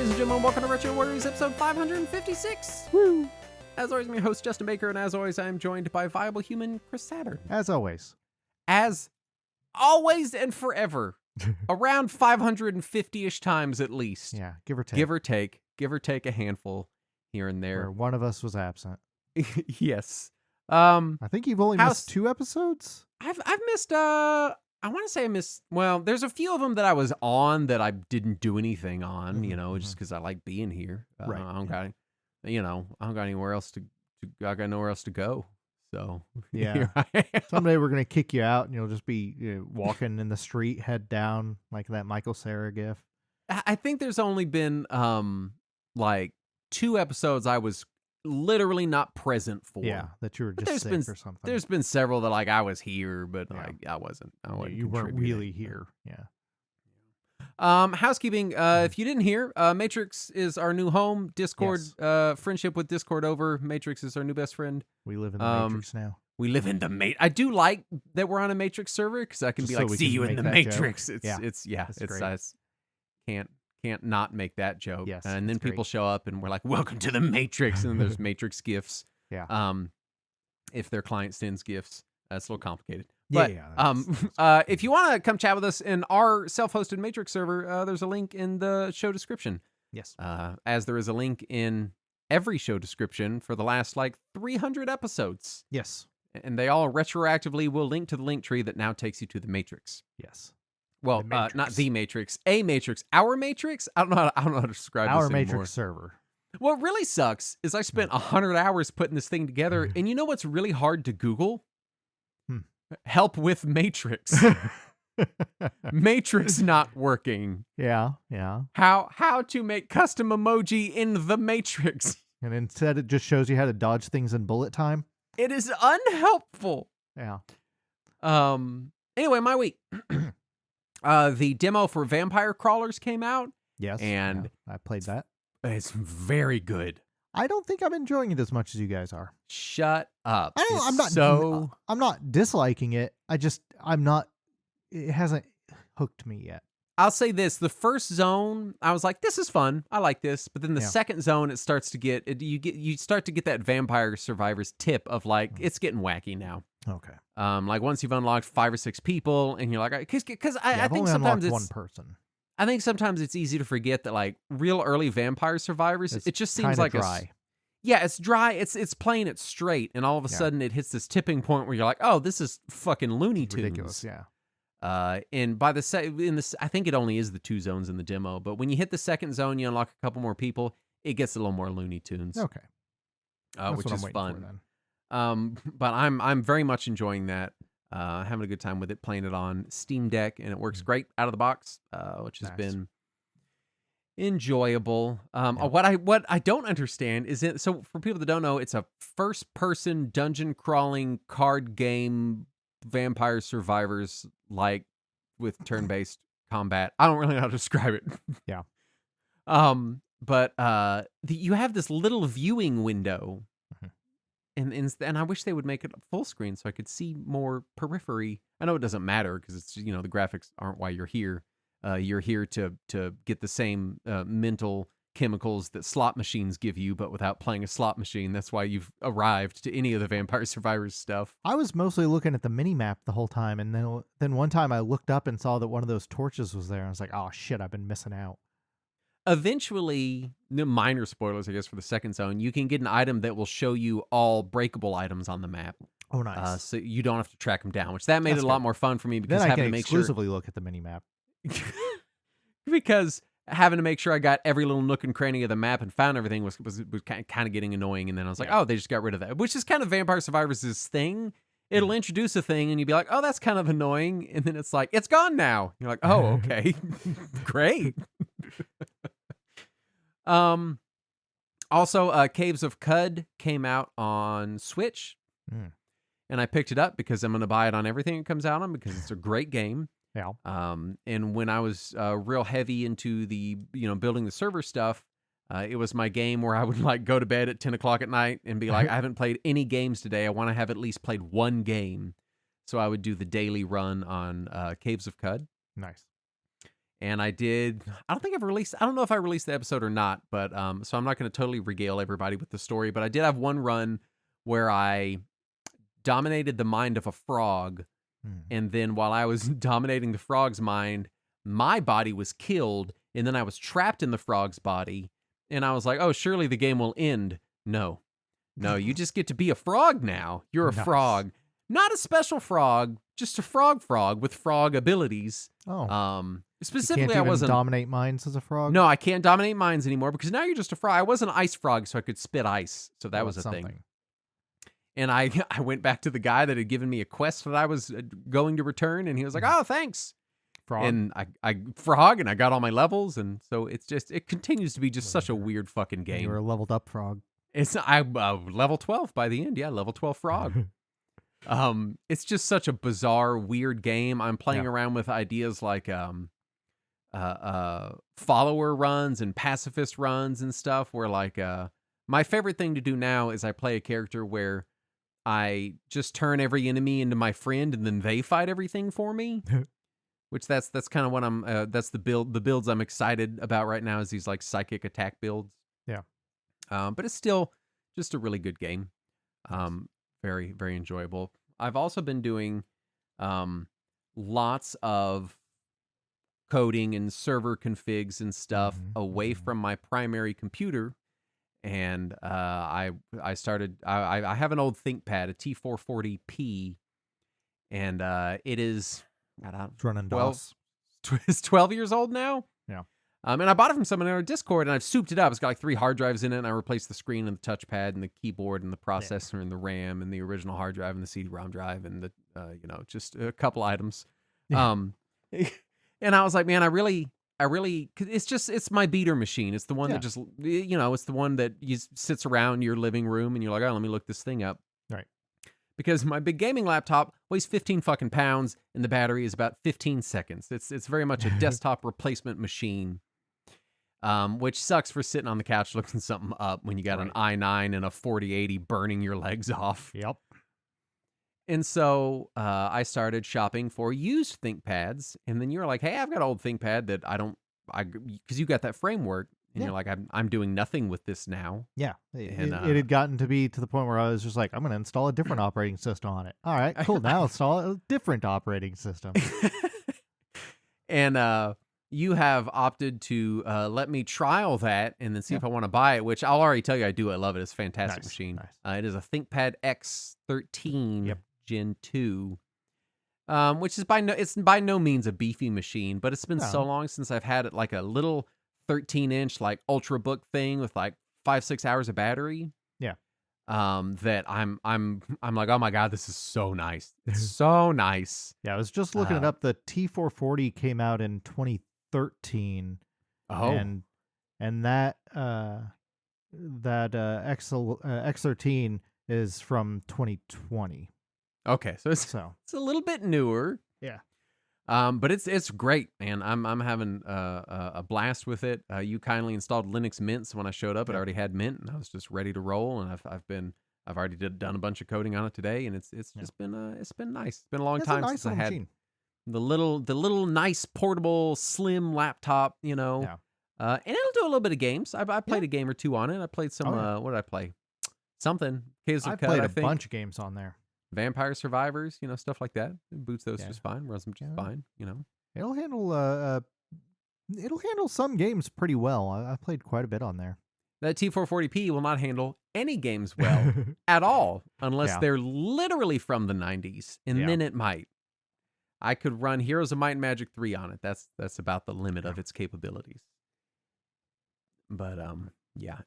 ladies and gentlemen. Welcome to Retro Warriors, episode 556. Woo! As always, I'm your host, Justin Baker, and as always, I am joined by Viable Human, Chris Saturn. As always. As always and forever, around 550-ish times at least. Yeah, give or take. Give or take a handful here and there. Where one of us was absent. Yes. I think you've only missed 2 episodes? I've missed, I want to say I missed, well, there's a few of them that I was on that I didn't do anything on, just because I like being here. Right. I don't got, I don't got anywhere else I got nowhere else to go. So, Yeah. here I am. Someday we're going to kick you out and you'll just be walking in the street, head down, like that Michael Cera gif. I think there's only been, like 2 episodes I was literally not present for. Yeah, that you were But just sick or something. There's been several that like I was here, but Yeah. like I wasn't. You weren't really here. Yeah. Housekeeping. If you didn't hear, Matrix is our new home. Discord, friendship with Discord over. Matrix is our new best friend. We live in the Matrix now. We live in the Matrix. I do like that we're on a Matrix server because I can Just be so like, we see can you in make the that Matrix. joke. It's great. nice. Can't not make that joke. Yes, and then it's people great. show up and we're like, welcome to the Matrix. And then there's Matrix gifts. Yeah. If their client sends gifts, that's a little complicated. Yeah, But if you want to come chat with us in our self-hosted Matrix server, there's a link in the show description. Yes. As there is a link in every show description for the last like 300 episodes. Yes. And they all retroactively will link to the link tree that now takes you to the Matrix. Yes. Well, The Matrix. not the Matrix, a Matrix, our Matrix. I don't know how to describe Our this Matrix anymore. server. What really sucks is I spent 100 hours putting this thing together, and you know what's really hard to Google? Help with Matrix. Matrix not working. Yeah. How to make custom emoji in the Matrix. And instead it just shows you how to dodge things in bullet time. It is unhelpful. Yeah. Anyway, my week. The demo for Vampire Crawlers came out. Yes. And I played that. It's very good. I don't think I'm enjoying it as much as you guys are. Shut up. I'm not disliking it. It hasn't hooked me yet. I'll say this. The first zone, I was like, this is fun. I like this. But then the second zone, it starts to you start to get that Vampire Survivors tip of like, it's getting wacky now. Okay. Like once you've unlocked 5 or 6 people and you're like, because I I've think only sometimes unlocked it's one person. I think sometimes it's easy to forget that like real early Vampire Survivors, it just seems kinda like dry. it's dry. It's playing it straight, and all of a sudden it hits this tipping point where you're like, oh, this is fucking Looney Tunes. Ridiculous, yeah. And by I think it only is the 2 zones in the demo, but when you hit the second zone, you unlock a couple more people. It gets a little more Looney Tunes. Okay. Which what I'm is waiting fun. for then. But I'm very much enjoying that. Having a good time with it, playing it on Steam Deck, and it works great out of the box, which has been enjoyable. What I don't understand is so for people that don't know, it's a first-person dungeon crawling card game, Vampire Survivors like with turn-based combat. I don't really know how to describe it. Yeah. But you have this little viewing window. And I wish they would make it full screen so I could see more periphery. I know it doesn't matter because it's the graphics aren't why you're here. You're here to get the same mental chemicals that slot machines give you, but without playing a slot machine. That's why you've arrived to any of the Vampire Survivors stuff. I was mostly looking at the mini map the whole time, and then one time I looked up and saw that one of those torches was there. I was like, oh shit, I've been missing out. Eventually, minor spoilers, I guess, for the second zone, you can get an item that will show you all breakable items on the map. Oh, nice. So you don't have to track them down, which that made it a lot more fun for me because then I having can to make sure exclusively look at the mini map. because having to make sure I got every little nook and cranny of the map and found everything was kind of getting annoying. And then I was like, oh, they just got rid of that, which is kind of Vampire Survivors' thing. It'll introduce a thing and you'd be like, oh, that's kind of annoying. And then it's like, it's gone now. You're like, oh, okay, great. Also, Caves of Qud came out on Switch, and I picked it up because I'm going to buy it on everything it comes out on because it's a great game. Yeah. And when I was real heavy into the building the server stuff, it was my game where I would like go to bed at 10 o'clock at night and be like, I haven't played any games today. I want to have at least played one game. So I would do the daily run on Caves of Qud. Nice. And I don't think I don't know if I released the episode or not, but so I'm not going to totally regale everybody with the story, but I did have one run where I dominated the mind of a frog. And then while I was dominating the frog's mind, my body was killed. And then I was trapped in the frog's body. And I was like, oh, surely the game will end. No, you just get to be a frog now. You're a Nice. frog. Not a special frog, just a frog with frog abilities. Oh. Specifically, I I wasn't dominate minds as a frog. No, I can't dominate minds anymore because now you're just a frog. I was an ice frog, so I could spit ice. So that was a thing. And I went back to the guy that had given me a quest that I was going to return, and he was like, "Oh, thanks, frog." And I frog, and I got all my levels, and so it continues to be just such a weird fucking game. You were a leveled up frog. It's level 12 by the end. Yeah, level 12 frog. It's just such a bizarre, weird game. I'm playing around with ideas like follower runs and pacifist runs and stuff. Where like my favorite thing to do now is I play a character where I just turn every enemy into my friend, and then they fight everything for me. Which that's kind of what I'm. That's the builds I'm excited about right now. Is these like psychic attack builds. Yeah. But it's still just a really good game. Very, very enjoyable. I've also been doing lots of coding and server configs and stuff away from my primary computer. And I started, I have an old ThinkPad, a T440P, and it is It's running DOS. It's 12 years old now. Yeah. And I bought it from someone in our Discord, and I've souped it up. It's got like 3 hard drives in it, and I replaced the screen and the touchpad and the keyboard and the processor and the RAM and the original hard drive and the CD-ROM drive and the, just a couple items. Yeah. And I was like, man, I really, cause it's my beater machine. It's the one that just, it's the one that sits around your living room, and you're like, oh, let me look this thing up. Right. Because my big gaming laptop weighs 15 fucking pounds, and the battery is about 15 seconds. It's very much a desktop replacement machine. Which sucks for sitting on the couch looking something up when you got an i9 and a 4080 burning your legs off. Yep. And so I started shopping for used ThinkPads, and then you're like, hey, I've got an old ThinkPad that because you got that framework, and you're like, I'm doing nothing with this now. Yeah. It had gotten to be to the point where I was just like, I'm going to install a different operating system on it. All right, cool. Now install a different operating system. And you have opted to let me trial that and then see if I want to buy it, which I'll already tell you I do. I love it. It's a fantastic machine. Nice. It is a ThinkPad X13 Gen 2, which is it's by no means a beefy machine, but it's been so long since I've had it, like a little 13-inch like Ultrabook thing with like 5-6 hours of battery. Yeah. That I'm like, oh my God, this is so nice. It's so nice. Yeah, I was just looking it up. The T440 came out in 2013. Oh. And that X13 is from 2020. Okay, so it's a little bit newer. Yeah. But it's great, man. I'm having a blast with it. You kindly installed Linux Mint, so when I showed up, it already had Mint, and I was just ready to roll. And I've already done a bunch of coding on it today, and it's just been nice. It's been a long time since I had the little nice portable slim laptop, and it'll do a little bit of games. I played a game or two on it. I played some. What did I play? Something. I played a bunch of games on there. Vampire Survivors, stuff like that. It boots those just fine, runs them just fine, It'll handle some games pretty well. I played quite a bit on there. That T440P will not handle any games well at all, unless they're literally from the 90s, and then it might. I could run Heroes of Might and Magic 3 on it. That's about the limit of its capabilities. But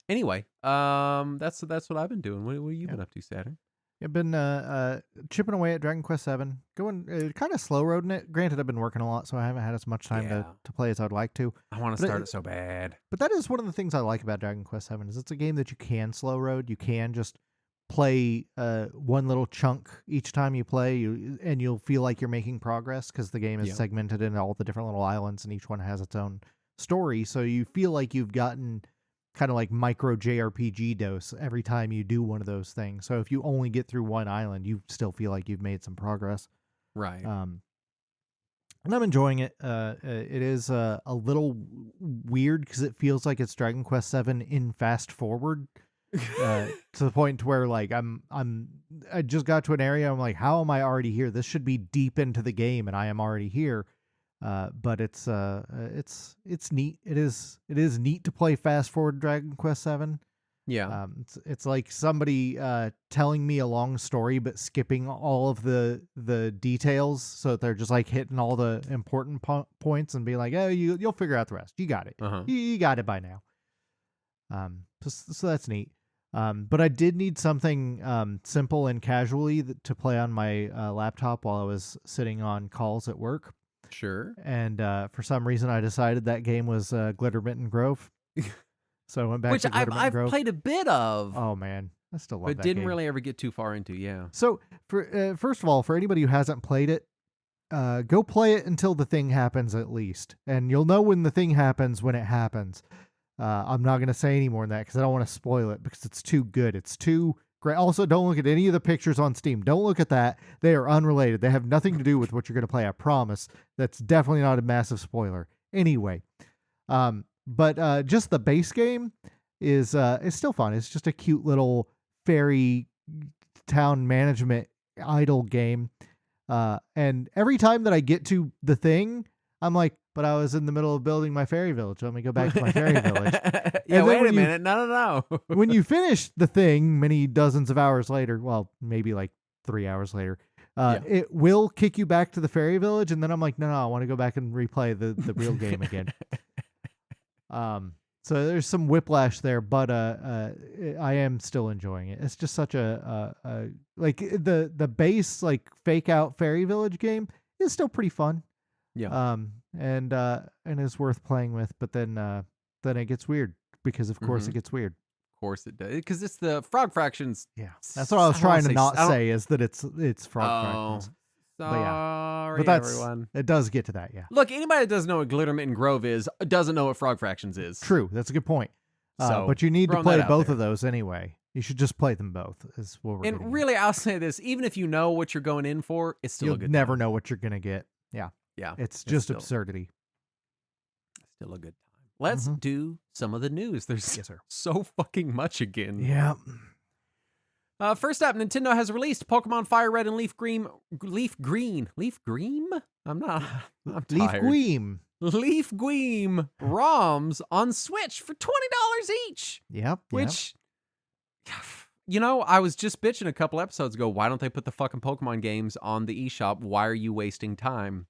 Anyway, that's what I've been doing. What have you been up to, Saturn? I've been chipping away at Dragon Quest VII, going kind of slow roading it. Granted, I've been working a lot, so I haven't had as much time to play as I'd like to. I want to start it so bad. But that is one of the things I like about Dragon Quest VII, is it's a game that you can slow road. You can just play one little chunk each time you play, and you'll feel like you're making progress because the game is segmented into all the different little islands, and each one has its own story. So you feel like you've gotten kind of like micro JRPG dose every time you do one of those things. So if you only get through one island, you still feel like you've made some progress. Right. And I'm enjoying it. It is a little weird because it feels like it's Dragon Quest VII in fast forward. To the point to where like I just got to an area. I'm like, how am I already here? This should be deep into the game, and I am already here. But it's neat. It is neat to play fast forward Dragon Quest VII. Yeah. It's like somebody telling me a long story but skipping all of the details, so they're just like hitting all the important points and being like, oh, you'll figure out the rest. You got it. You got it by now. So that's neat. But I did need something simple and casually to play on my laptop while I was sitting on calls at work. Sure. And for some reason, I decided that game was Glittermitten Grove. So I went back to Glittermitten Grove. I've played a bit of. Oh, man. I still love that game. But didn't really ever get too far into, yeah. So, first of all, for anybody who hasn't played it, go play it until the thing happens at least. And you'll know when the thing happens when it happens. I'm not going to say any more than that because I don't want to spoil it because it's too good. It's too great. Also, don't look at any of the pictures on Steam. Don't look at that. They are unrelated. They have nothing to do with what you're going to play. I promise. That's definitely not a massive spoiler. Anyway, but just the base game is still fun. It's just a cute little fairy town management idle game. And every time that I get to the thing, I'm like, but I was in the middle of building my fairy village. Let me go back to my fairy village. Yeah, wait a minute. No. When you finish the thing many dozens of hours later, well, maybe like 3 hours later, it will kick you back to the fairy village. And then I'm like, no, I want to go back and replay the real game again. So there's some whiplash there, but I am still enjoying it. It's just such a like the base like fake out fairy village game is still pretty fun. Yeah. And it's worth playing with, but then it gets weird because of course it gets weird. Of course it does, because it's the Frog Fractions. Yeah, that's what I was trying to not say is that it's Frog Fractions. Sorry, but everyone. It does get to that, yeah. Look, anybody that doesn't know what Glittermitten Grove is doesn't know what Frog Fractions is. True, that's a good point. But you need to play both of those anyway. You should just play them both. Is what we're and really, I'll say this: even if you know what you're going in for, it's still a good. You'll never know what you're gonna get. Yeah. Yeah. It's just still absurdity. Still a good time. Let's do some of the news. There's so fucking much again. Yeah. First up, Nintendo has released Pokemon Fire Red and Leaf Green. Leaf Green? I'm tired. Leaf Gleam ROMs on Switch for $20 each. Yep. Which, you know, I was just bitching a couple episodes ago. Why don't they put the fucking Pokemon games on the eShop? Why are you wasting time?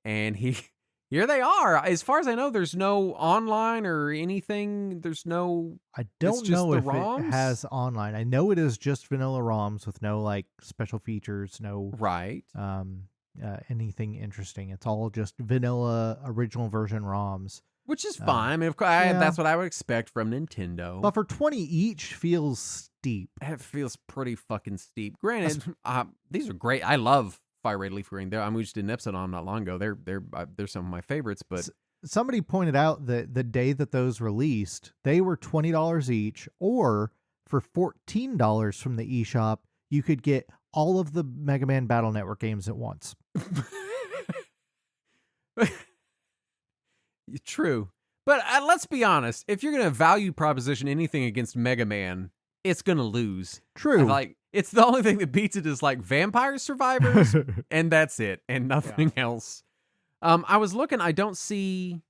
And here they are. As far as I know, there's no online or anything. There's no. I don't know if it has online. I know it is just vanilla ROMs with no like special features, no anything interesting. It's all just vanilla original version ROMs, which is fine. I mean, of course, that's what I would expect from Nintendo. But for 20 each feels steep. It feels pretty fucking steep. Granted, these are great. I love Fire Red Leaf Green. We just did an episode on them not long ago. They're some of my favorites. But somebody pointed out that the day that those released, they were $20 each, or for $14 from the eShop, you could get all of the Mega Man Battle Network games at once. True. But let's be honest. If you're going to value proposition anything against Mega Man, it's going to lose. True. Like, it's the only thing that beats it is like Vampire Survivors, and that's it, and nothing else. I was looking. I don't see.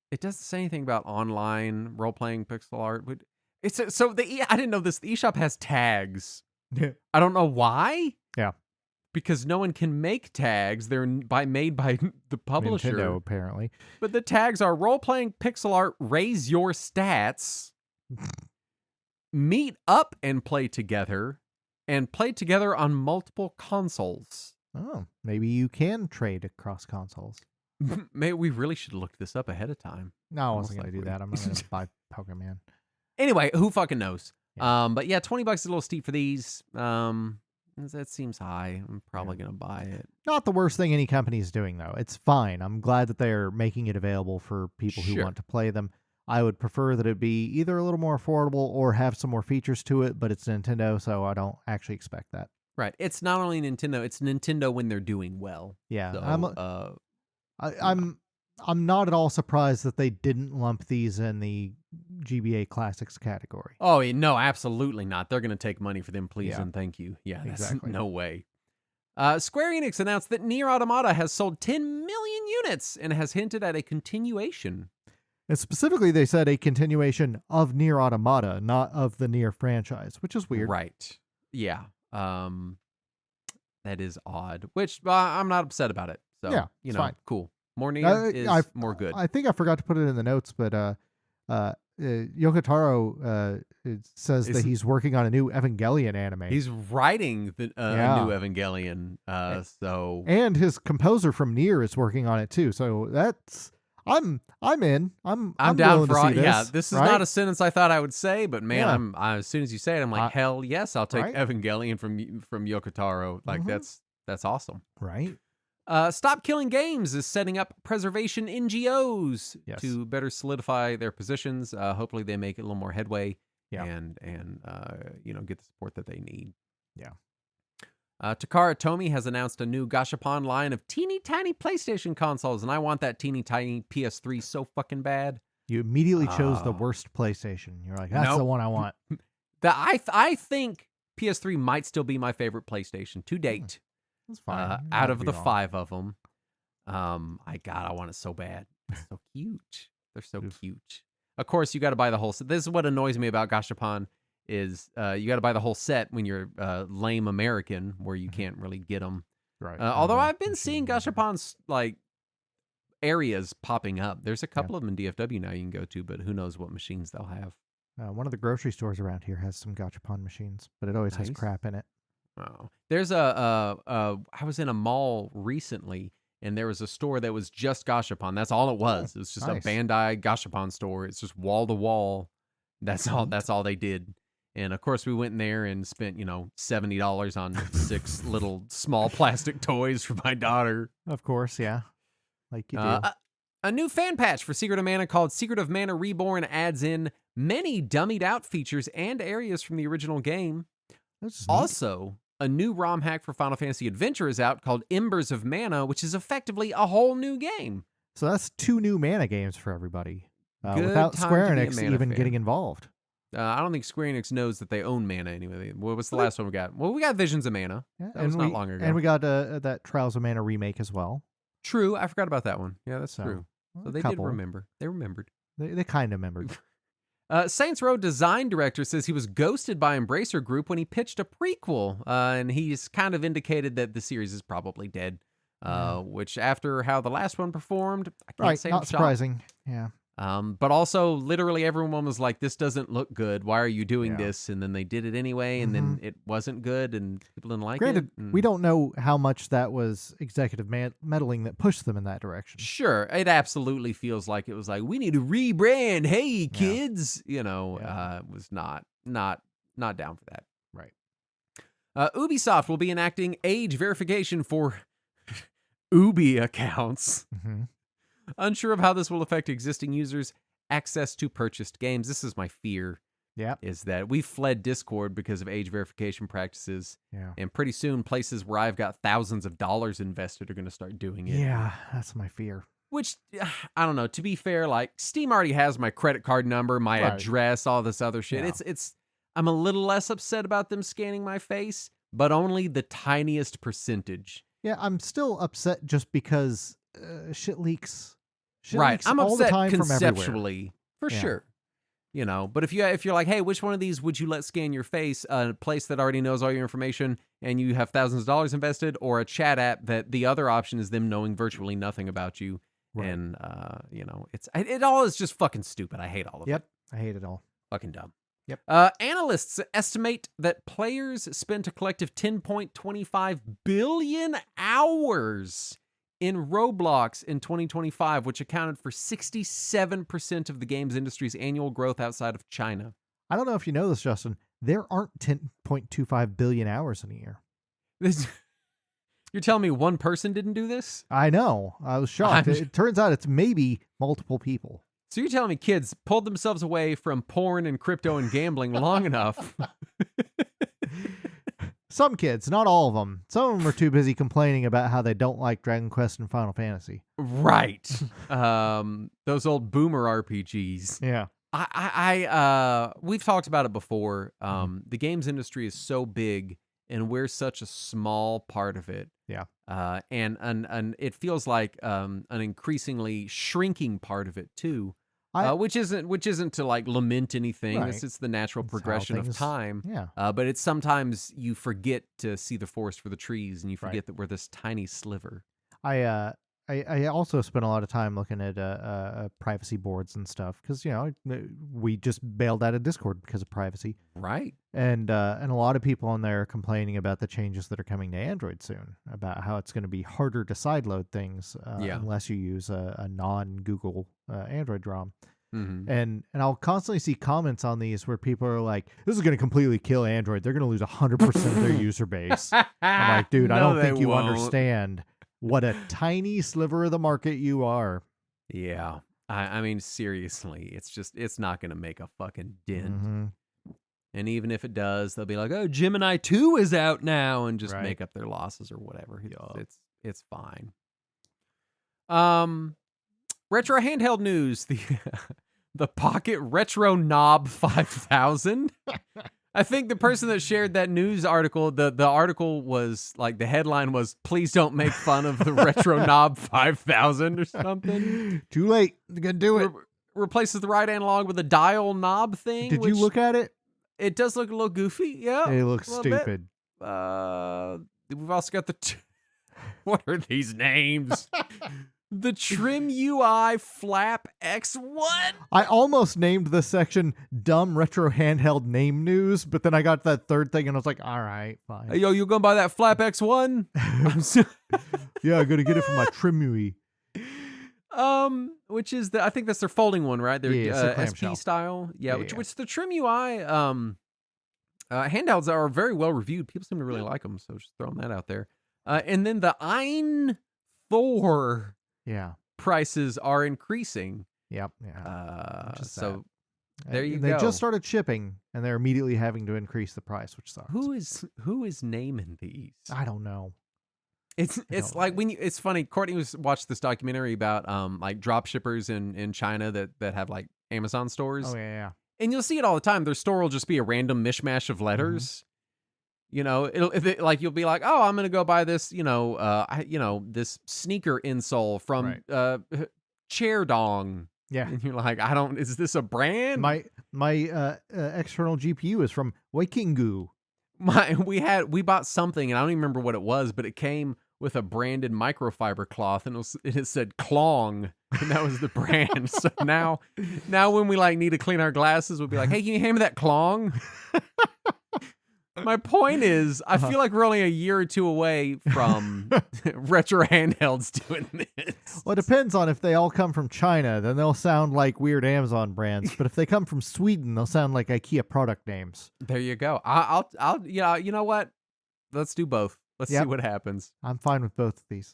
It doesn't say anything about online role-playing pixel art. I didn't know this. The eShop has tags. I don't know why. Yeah. Because no one can make tags. They're made by the publisher. Nintendo, apparently. But the tags are role-playing pixel art, raise your stats, meet up and play together, and play together on multiple consoles. Oh, maybe you can trade across consoles. Maybe we really should have looked this up ahead of time. No, I wasn't going to do that. I'm not going to buy Pokemon. Anyway, who fucking knows? Yeah. But yeah, $20 is a little steep for these. That seems high. I'm probably going to buy it. Not the worst thing any company is doing, though. It's fine. I'm glad that they're making it available for people who want to play them. I would prefer that it be either a little more affordable or have some more features to it, but it's Nintendo, so I don't actually expect that. Right. It's not only Nintendo, it's Nintendo when they're doing well. Yeah, So, I'm not at all surprised that they didn't lump these in the GBA Classics category. oh, no, absolutely not. They're going to take money for them, please Yeah. and thank you. Yeah, that's Exactly. no way. Square Enix announced that Nier Automata has sold 10 million units and has hinted at a continuation. And specifically, they said a continuation of Nier Automata, not of the Nier franchise, which is weird. Right. Yeah. That is odd, which I'm not upset about it. So, Yeah, you it's know, fine. cool. More Nier is more good. I think I forgot to put it in the notes, but Yoko Taro says that he's working on a new Evangelion anime. He's writing a new Evangelion. So and his composer from Nier is working on it too. So that's I'm in. I'm down for all. This, yeah, this is right? not a sentence I thought I would say, but man, Yeah. I'm as soon as you say it, I'm like, hell yes, I'll take right? Evangelion from Yoko Taro. Like that's awesome. Right. Stop Killing Games is setting up preservation NGOs Yes. to better solidify their positions. Hopefully, they make it a little more headway. Yeah. And get the support that they need. Yeah. Takara Tomy has announced a new Gashapon line of teeny tiny PlayStation consoles, and I want that teeny tiny PS3 so fucking bad. You immediately chose the worst PlayStation. You're like, that's the one I want. I think PS3 might still be my favorite PlayStation to date. That's fine. Out of the 5 of them. I want it so bad. It's so cute. They're so cute. Of course, you got to buy the whole set. This is what annoys me about Gashapon is you got to buy the whole set when you're lame American, where you can't really get them. Right. Although I've been seeing Gashapon's like areas popping up. There's a couple of them in DFW now you can go to, but who knows what machines they'll have. One of the grocery stores around here has some Gachapon machines, but it always has Nice. crap in it. Oh, there's I was in a mall recently, and there was a store that was just Gashapon. That's all it was. It was just nice. a Bandai Gashapon store. It's just wall to wall. That's all. That's all they did. And of course, we went in there and spent $70 on 6 little small plastic toys for my daughter. Of course, yeah, like you do. A new fan patch for Secret of Mana called Secret of Mana Reborn adds in many dummied out features and areas from the original game. Also, a new ROM hack for Final Fantasy Adventure is out called Embers of Mana, which is effectively a whole new game. So that's 2 new Mana games for everybody, Good without time Square to be a Enix Mana even fan. getting involved. I don't think Square Enix knows that they own Mana anyway. What was the last one we got? Well, we got Visions of Mana. Yeah, That was not long ago. And we got that Trials of Mana remake as well. True, I forgot about that one. Yeah, that's So, true. So a they couple. did remember. They remembered. They kind of remembered. Saints Row design director says he was ghosted by Embracer Group when he pitched a prequel, and he's kind of indicated that the series is probably dead. Which, after how the last one performed, I can't say I'm not shocked. surprising. Yeah. But also, literally everyone was like, "This doesn't look good. Why are you doing Yeah. this?" And then they did it anyway, and then it wasn't good, and people didn't like Granted, it. we don't know how much that was executive meddling that pushed them in that direction. Sure, it absolutely feels like it was like, we need to rebrand. Hey, kids, it was not down for that. Right. Ubisoft will be enacting age verification for Ubi accounts. Mm-hmm. Unsure of how this will affect existing users' access to purchased games. This is my fear. Yeah. Is that we fled Discord because of age verification practices. Yeah. And pretty soon, places where I've got thousands of dollars invested are going to start doing it. Yeah, that's my fear. Which, I don't know. To be fair, like, Steam already has my credit card number, my address, all this other shit. Yeah. I'm a little less upset about them scanning my face, but only the tiniest percentage. Yeah, I'm still upset just because shit leaks. Right. I'm all upset the time conceptually, for Yeah. sure. But if you're like, hey, which one of these would you let scan your face? A place that already knows all your information and you have thousands of dollars invested, or a chat app that the other option is them knowing virtually nothing about you. Right. And it all is just fucking stupid. I hate all of it. Yep, I hate it all. Fucking dumb. Yep. Analysts estimate that players spent a collective 10.25 billion hours in Roblox in 2025, which accounted for 67% of the games industry's annual growth outside of China. I don't know if you know this, Justin. There aren't 10.25 billion hours in a year. You're telling me one person didn't do this? I know. I was shocked. It turns out it's maybe multiple people. So you're telling me kids pulled themselves away from porn and crypto and gambling long enough? Some kids, not all of them. Some of them are too busy complaining about how they don't like Dragon Quest and Final Fantasy. Right. Those old boomer RPGs. Yeah. We've talked about it before. The games industry is so big, and we're such a small part of it. Yeah. And it feels like an increasingly shrinking part of it too. Which isn't to like lament anything. Right. It's the natural progression of time. Yeah. But it's sometimes you forget to see the forest for the trees, and you forget Right. that we're this tiny sliver. I also spent a lot of time looking at privacy boards and stuff because we just bailed out of Discord because of privacy. Right. And a lot of people on there are complaining about the changes that are coming to Android soon, about how it's going to be harder to sideload things unless you use a non-Google Android ROM. Mm-hmm. And I'll constantly see comments on these where people are like, "This is going to completely kill Android. They're going to lose 100% of their user base." I'm like, dude, I don't think you understand what a tiny sliver of the market you are. Yeah. I mean, seriously, it's not going to make a fucking dent. Mm-hmm. And even if it does, they'll be like, "Oh, Gemini 2 is out now," and just make up their losses or whatever. It's fine. Retro handheld news: the Pocket Retro Knob 5000. I think the person that shared that news article, the article was like, the headline was, "Please don't make fun of the Retro Knob 5000" or something. Too late. They're gonna do it. Replaces the right analog with a dial knob thing. Did you look at it? It does look a little goofy. Yeah. It looks stupid. We've also got what are these names? The Trim UI Flap X1. I almost named this section Dumb Retro Handheld Name News, but then I got that third thing and I was like, all right, fine. Hey, yo, you gonna buy that Flap X1? Yeah, I gotta get it from my Trim UI. Which is I think that's their folding one, right? Their SP style. Yeah, which the Trim UI handhelds are very well reviewed. People seem to really like them, so just throwing that out there. And then the Ein Thor prices are increasing. Yep. Yeah. So there you go. They just started shipping, and they're immediately having to increase the price, which sucks. Who is naming these? I don't know. It's like it's funny. Courtney watched this documentary about like drop shippers in China that have like Amazon stores. Oh yeah. And you'll see it all the time. Their store will just be a random mishmash of letters. Mm-hmm. You know, like you'll be like, "Oh, I'm gonna go buy this, this sneaker insole from Chair Dong." Yeah, and you're like, Is this a brand? My external GPU is from Weikingu. We bought something, and I don't even remember what it was, but it came with a branded microfiber cloth, and it said Klong, and that was the brand. So now when we like need to clean our glasses, we'll be like, "Hey, can you hand me that Klong?" My point is, I feel like we're only a year or two away from retro handhelds doing this. Well, it depends on if they all come from China, then they'll sound like weird Amazon brands. But if they come from Sweden, they'll sound like IKEA product names. There you go. I'll you know what? Let's do both. Let's see what happens. I'm fine with both of these.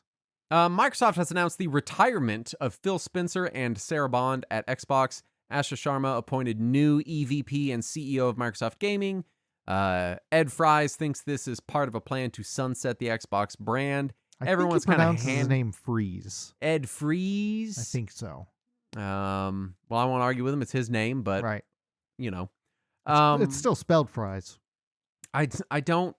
Microsoft has announced the retirement of Phil Spencer and Sarah Bond at Xbox. Asha Sharma appointed new EVP and CEO of Microsoft Gaming. Ed Fries thinks this is part of a plan to sunset the Xbox brand. Everyone's kind of his name Freeze. Ed Fries? I think so. Well, I won't argue with him. It's his name, but you know, it's still spelled Fries. I don't.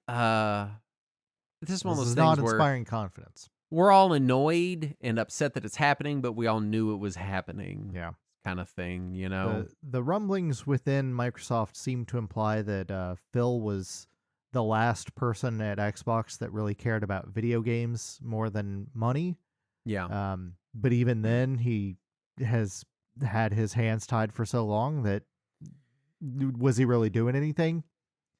This is one of those things not inspiring confidence. We're all annoyed and upset that it's happening, but we all knew it was happening. Yeah. Kind of thing, you know. The rumblings within Microsoft seem to imply that Phil was the last person at Xbox that really cared about video games more than money. Yeah. But even then, he has had his hands tied for so long that was he really doing anything?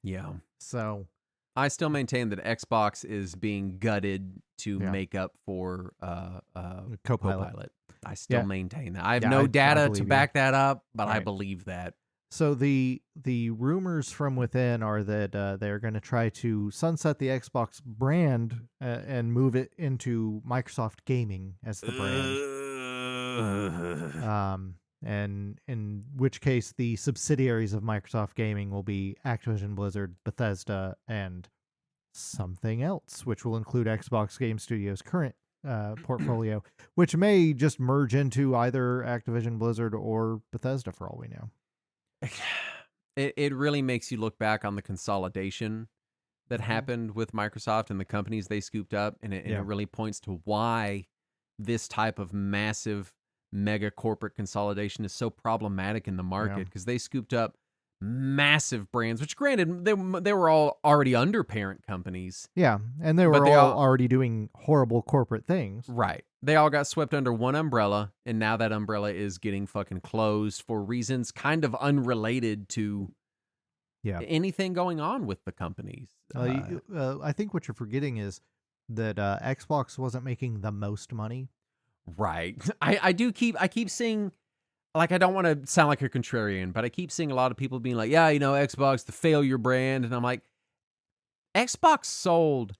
Yeah. So I still maintain that Xbox is being gutted to make up for Copilot. I still maintain that. I have no data to back that up, but I believe that. So the rumors from within are that they're going to try to sunset the Xbox brand and move it into Microsoft Gaming as the brand. And in which case the subsidiaries of Microsoft Gaming will be Activision Blizzard, Bethesda, and something else, which will include Xbox Game Studios' current portfolio, which may just merge into either Activision Blizzard or Bethesda for all we know. It really makes you look back on the consolidation that happened with Microsoft and the companies they scooped up, and it really points to why this type of massive mega corporate consolidation is so problematic in the market, because they scooped up massive brands, which granted they were all already under parent companies. Yeah, and they were all already doing horrible corporate things. Right. They all got swept under one umbrella, and now that umbrella is getting fucking closed for reasons kind of unrelated to anything going on with the companies. I think what you're forgetting is that Xbox wasn't making the most money. Right. I keep seeing, like, I don't want to sound like a contrarian, but I keep seeing a lot of people being like, yeah, you know, Xbox, the failure brand. And I'm like, Xbox sold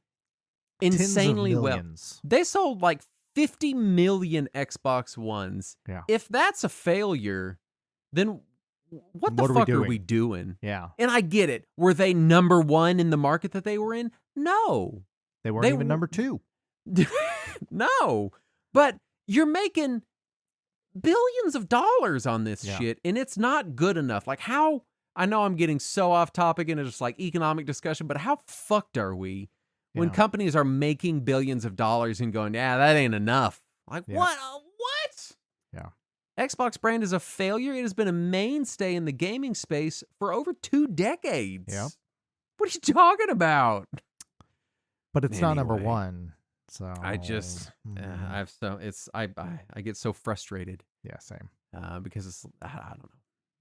insanely well. They sold like 50 million Xbox Ones. Yeah. If that's a failure, then what the fuck are we doing? Yeah. And I get it. Were they number one in the market that they were in? No. They weren't even number two. No. But you're making billions of dollars on this shit, and it's not good enough. Like, how, I know I'm getting so off topic and it's just like economic discussion, but how fucked are we when companies are making billions of dollars and going, yeah, that ain't enough? Like, what? What? Yeah. Xbox brand is a failure. It has been a mainstay in the gaming space for over 2 decades. Yeah. What are you talking about? But it's not number one. So I just, I get so frustrated. Yeah, same. Because it's, I don't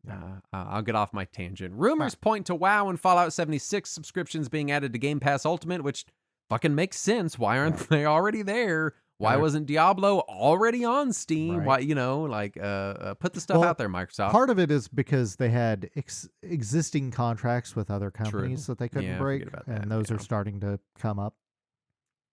know. I'll get off my tangent. Rumors point to WoW and Fallout 76 subscriptions being added to Game Pass Ultimate, which fucking makes sense. Why aren't they already there? Why wasn't Diablo already on Steam? Why, you know, like, put the stuff out there, Microsoft. Part of it is because they had existing contracts with other companies that they couldn't break, and those are starting to come up.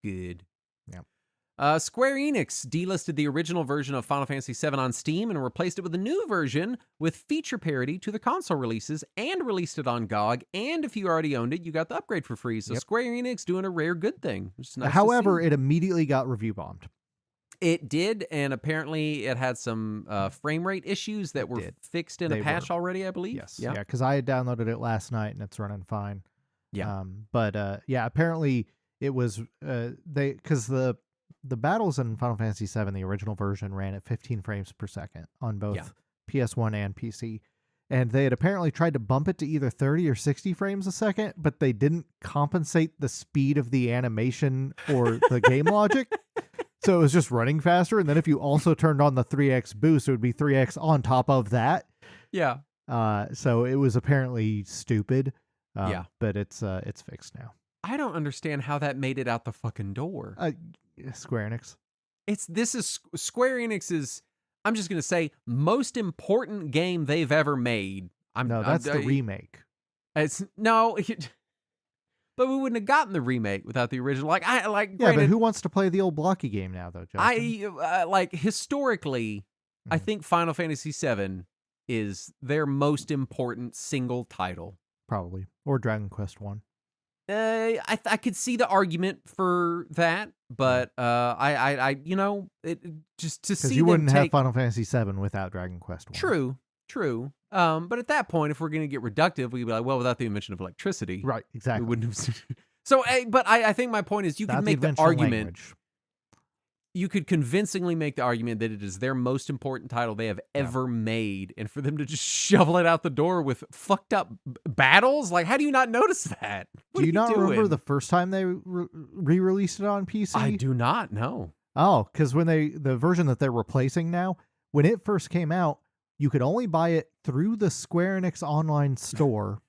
Good. Yeah. Square Enix delisted the original version of Final Fantasy VII on Steam and replaced it with a new version with feature parity to the console releases, and released it on GOG. And if you already owned it, you got the upgrade for free. So Square Enix doing a rare good thing. Nice. However, it immediately got review bombed. It did, and apparently it had some frame rate issues that were fixed in a patch already, I believe. Yes. Yeah, because I had downloaded it last night and it's running fine. Yeah. But apparently it was because the battles in Final Fantasy VII, the original version, ran at 15 frames per second on both PS1 and PC. And they had apparently tried to bump it to either 30 or 60 frames a second, but they didn't compensate the speed of the animation or the game logic. So it was just running faster. And then if you also turned on the 3x boost, it would be 3x on top of that. Yeah. So it was apparently stupid. But it's fixed now. I don't understand how that made it out the fucking door. Square Enix. This is Square Enix's, I'm just going to say, most important game they've ever made. That's the remake. But we wouldn't have gotten the remake without the original. Granted, but who wants to play the old blocky game now, though, Justin? Historically, I think Final Fantasy VII is their most important single title. Probably. Or Dragon Quest 1. I could see the argument for that, but just to see them you wouldn't have Final Fantasy VII without Dragon Quest 1. True. But at that point, if we're going to get reductive, we'd be like, well, without the invention of electricity, right? Exactly. We wouldn't have. So, but I think my point is, you could make the argument. You could convincingly make the argument that it is their most important title they have ever made, and for them to just shovel it out the door with fucked up battles, like, how do you not notice that? Do you not remember the first time they re-released it on PC? I do not know. Oh, because when the version that they're replacing now, when it first came out, you could only buy it through the Square Enix online store.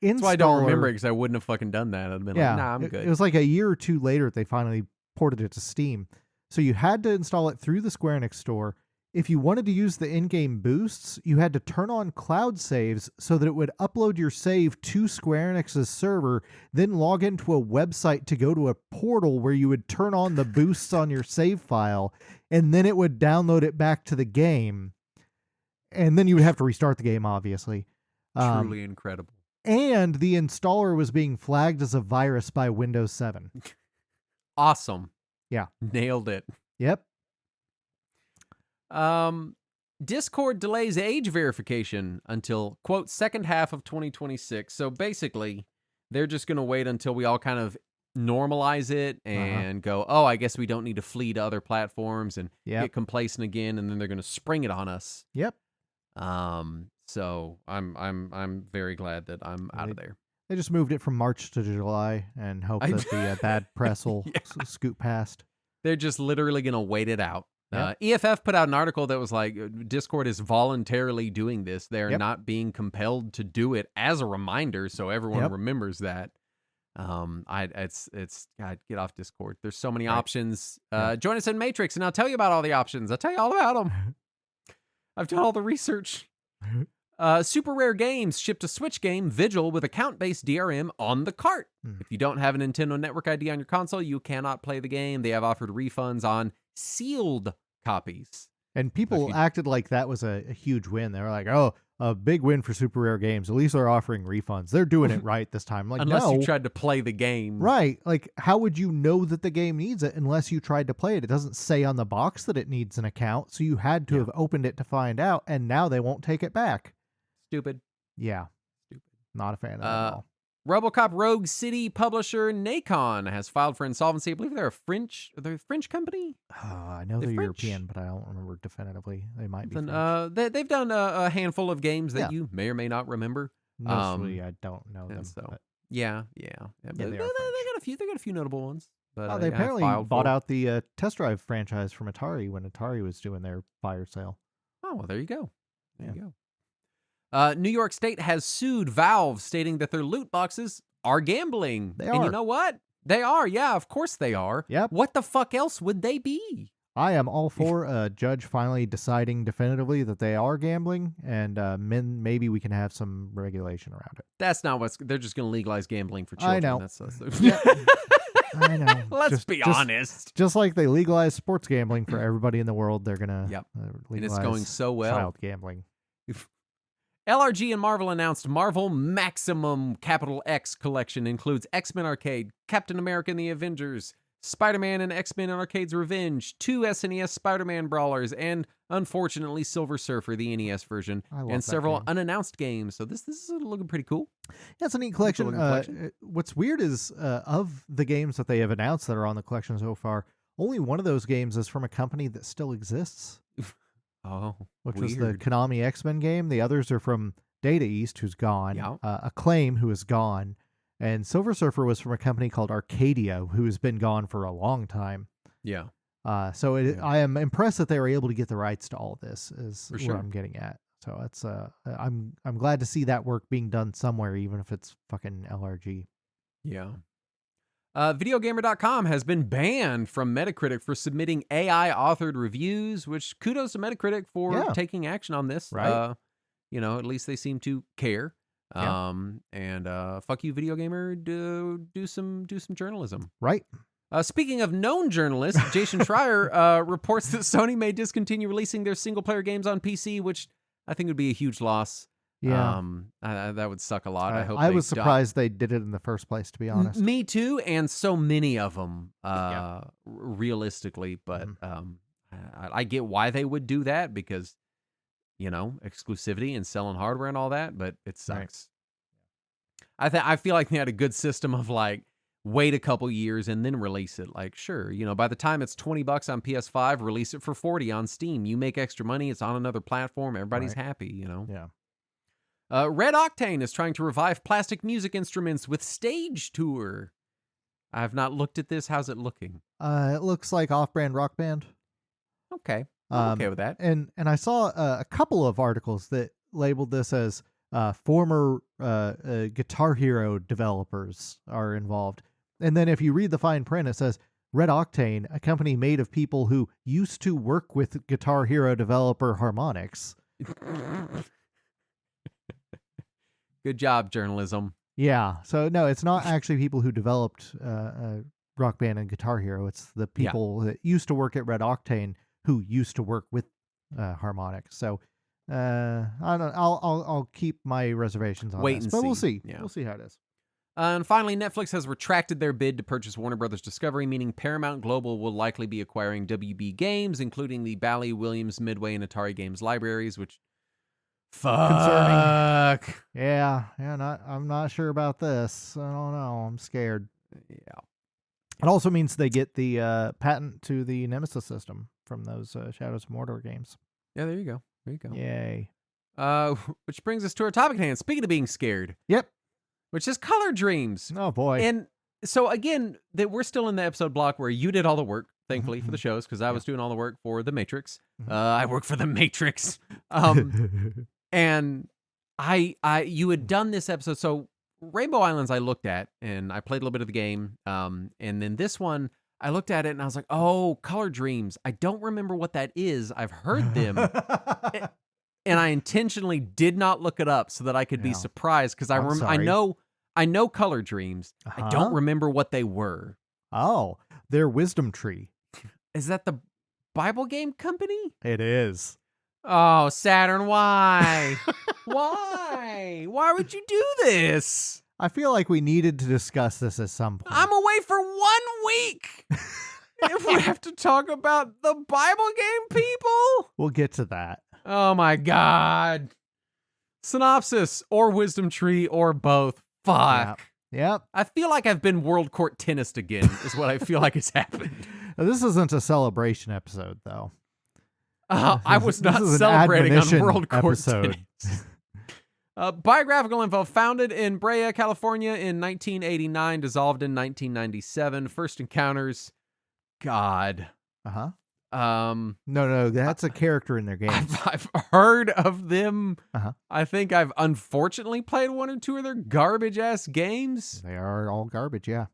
That's why I don't remember it, because I wouldn't have fucking done that. I'd have been like, nah, I'm good. It was like a year or two later they finally ported it to Steam. So you had to install it through the Square Enix store. If you wanted to use the in-game boosts, you had to turn on cloud saves so that it would upload your save to Square Enix's server, then log into a website to go to a portal where you would turn on the boosts on your save file, and then it would download it back to the game. And then you would have to restart the game, obviously. Truly incredible. And the installer was being flagged as a virus by Windows 7. Awesome. Yeah. Nailed it. Yep. Discord delays age verification until, quote, second half of 2026. So basically, they're just going to wait until we all kind of normalize it and go, oh, I guess we don't need to flee to other platforms and get complacent again, and then they're going to spring it on us. Yep. So I'm very glad that I'm out of there. They just moved it from March to July and hope that the bad press will scoot past. They're just literally going to wait it out. EFF put out an article that was like, Discord is voluntarily doing this. They're not being compelled to do it, as a reminder, so everyone remembers that. It's God, get off Discord. There's so many options. Join us in Matrix, and I'll tell you about all the options. I'll tell you all about them. I've done all the research. Super Rare Games shipped a Switch game, Vigil, with account-based DRM on the cart. If you don't have a Nintendo Network ID on your console, you cannot play the game. They have offered refunds on sealed copies. And people acted like that was a huge win. They were like, oh, a big win for Super Rare Games. At least they're offering refunds. They're doing it right this time. Like, unless you tried to play the game. Right. Like, how would you know that the game needs it unless you tried to play it? It doesn't say on the box that it needs an account, so you had to have opened it to find out, and now they won't take it back. Stupid. Yeah. Stupid. Not a fan of it at all. RoboCop Rogue City publisher Nacon has filed for insolvency. I believe they're a French company. I know they're European, but I don't remember definitively. They might be. They've done a handful of games that you may or may not remember. Mostly, I don't know them. So yeah. They got a few notable ones. But they apparently bought out the Test Drive franchise from Atari when Atari was doing their fire sale. Oh, well, there you go. There you go. New York State has sued Valve, stating that their loot boxes are gambling. They are. And you know what? They are. Yeah, of course they are. Yep. What the fuck else would they be? I am all for a judge finally deciding definitively that they are gambling, and maybe we can have some regulation around it. That's not they're just going to legalize gambling for children. I know. I know. Let's be honest. Just like they legalize sports gambling for everybody in the world, they're going to legalize and it's going so well. Child gambling. LRG and Marvel announced Marvel Maximum Capital X Collection includes X-Men Arcade, Captain America and the Avengers, Spider-Man and X-Men Arcade's Revenge, 2 SNES Spider-Man brawlers, and unfortunately Silver Surfer, the NES version, and several unannounced games. So this is looking pretty cool. Yeah, it's a neat collection. What's weird is of the games that they have announced that are on the collection so far, only one of those games is from a company that still exists. Which was the Konami X-Men game. The others are from Data East, who's gone, Acclaim, who is gone, and Silver Surfer was from a company called Arcadia, who has been gone for a long time. Yeah. So I am impressed that they were able to get the rights to all this, is where I'm getting at. So it's I'm glad to see that work being done somewhere, even if it's fucking LRG. Yeah. Videogamer.com has been banned from Metacritic for submitting AI-authored reviews, which kudos to Metacritic for taking action on this. Right. At least they seem to care. And fuck you, Video Gamer. Do some journalism. Right. Speaking of known journalists, Jason Schreier reports that Sony may discontinue releasing their single-player games on PC, which I think would be a huge loss. Yeah, that would suck a lot. I was surprised they did it in the first place, to be honest. Me too, and so many of them, realistically. But I get why they would do that because, exclusivity and selling hardware and all that. But it sucks. Right. I feel like they had a good system of like wait a couple years and then release it. Like, sure, by the time it's $20 on PS5, release it for $40 on Steam. You make extra money. It's on another platform. Everybody's happy. Yeah. Red Octane is trying to revive plastic music instruments with Stage Tour. I have not looked at this. How's it looking? It looks like Off-Brand Rock Band. Okay. I'm okay with that. And I saw a couple of articles that labeled this as former Guitar Hero developers are involved. And then if you read the fine print, it says Red Octane, a company made of people who used to work with Guitar Hero developer Harmonix. Good job, journalism. Yeah. So, no, it's not actually people who developed Rock Band and Guitar Hero. It's the people that used to work at Red Octane who used to work with Harmonix. So, I don't. I'll keep my reservations on Wait this, and but we'll see. see. Yeah. We'll see how it is. And finally, Netflix has retracted their bid to purchase Warner Brothers Discovery, meaning Paramount Global will likely be acquiring WB Games, including the Bally, Williams, Midway, and Atari Games libraries, which... Concerning. Yeah. I'm not sure about this. I don't know. I'm scared. Yeah. It also means they get the patent to the Nemesis system from those Shadows of Mordor games. Yeah, there you go. There you go. Yay. Which brings us to our topic at hand. Speaking of being scared. Yep. Which is Color Dreams. Oh, boy. And so, again, we're still in the episode block where you did all the work, thankfully, for the shows, because I was doing all the work for The Matrix. I work for The Matrix. And you had done this episode. So Rainbow Islands I looked at, and I played a little bit of the game. And then this one, I looked at it, and I was like, oh, Color Dreams. I don't remember what that is. I've heard them. And I intentionally did not look it up so that I could be surprised, because I know Color Dreams. I don't remember what they were. Oh, they're Wisdom Tree. Is that the Bible game company? It is. Oh, Saturn, why? Why? Why would you do this? I feel like we needed to discuss this at some point. I'm away for 1 week. If we have to talk about the Bible game people? We'll get to that. Oh my God. Synopsis, or Wisdom Tree, or both. Fuck. Yep. I feel like I've been World Court tennised again, is what I feel like has happened. Now, this isn't a celebration episode, though. I was not celebrating on World Court tennis. Biographical info. Founded in Brea, California in 1989. Dissolved in 1997. First encounters. God. Uh-huh. No, that's a character in their games. I've heard of them. I think I've unfortunately played 1 or 2 of their garbage ass games. They are all garbage, yeah.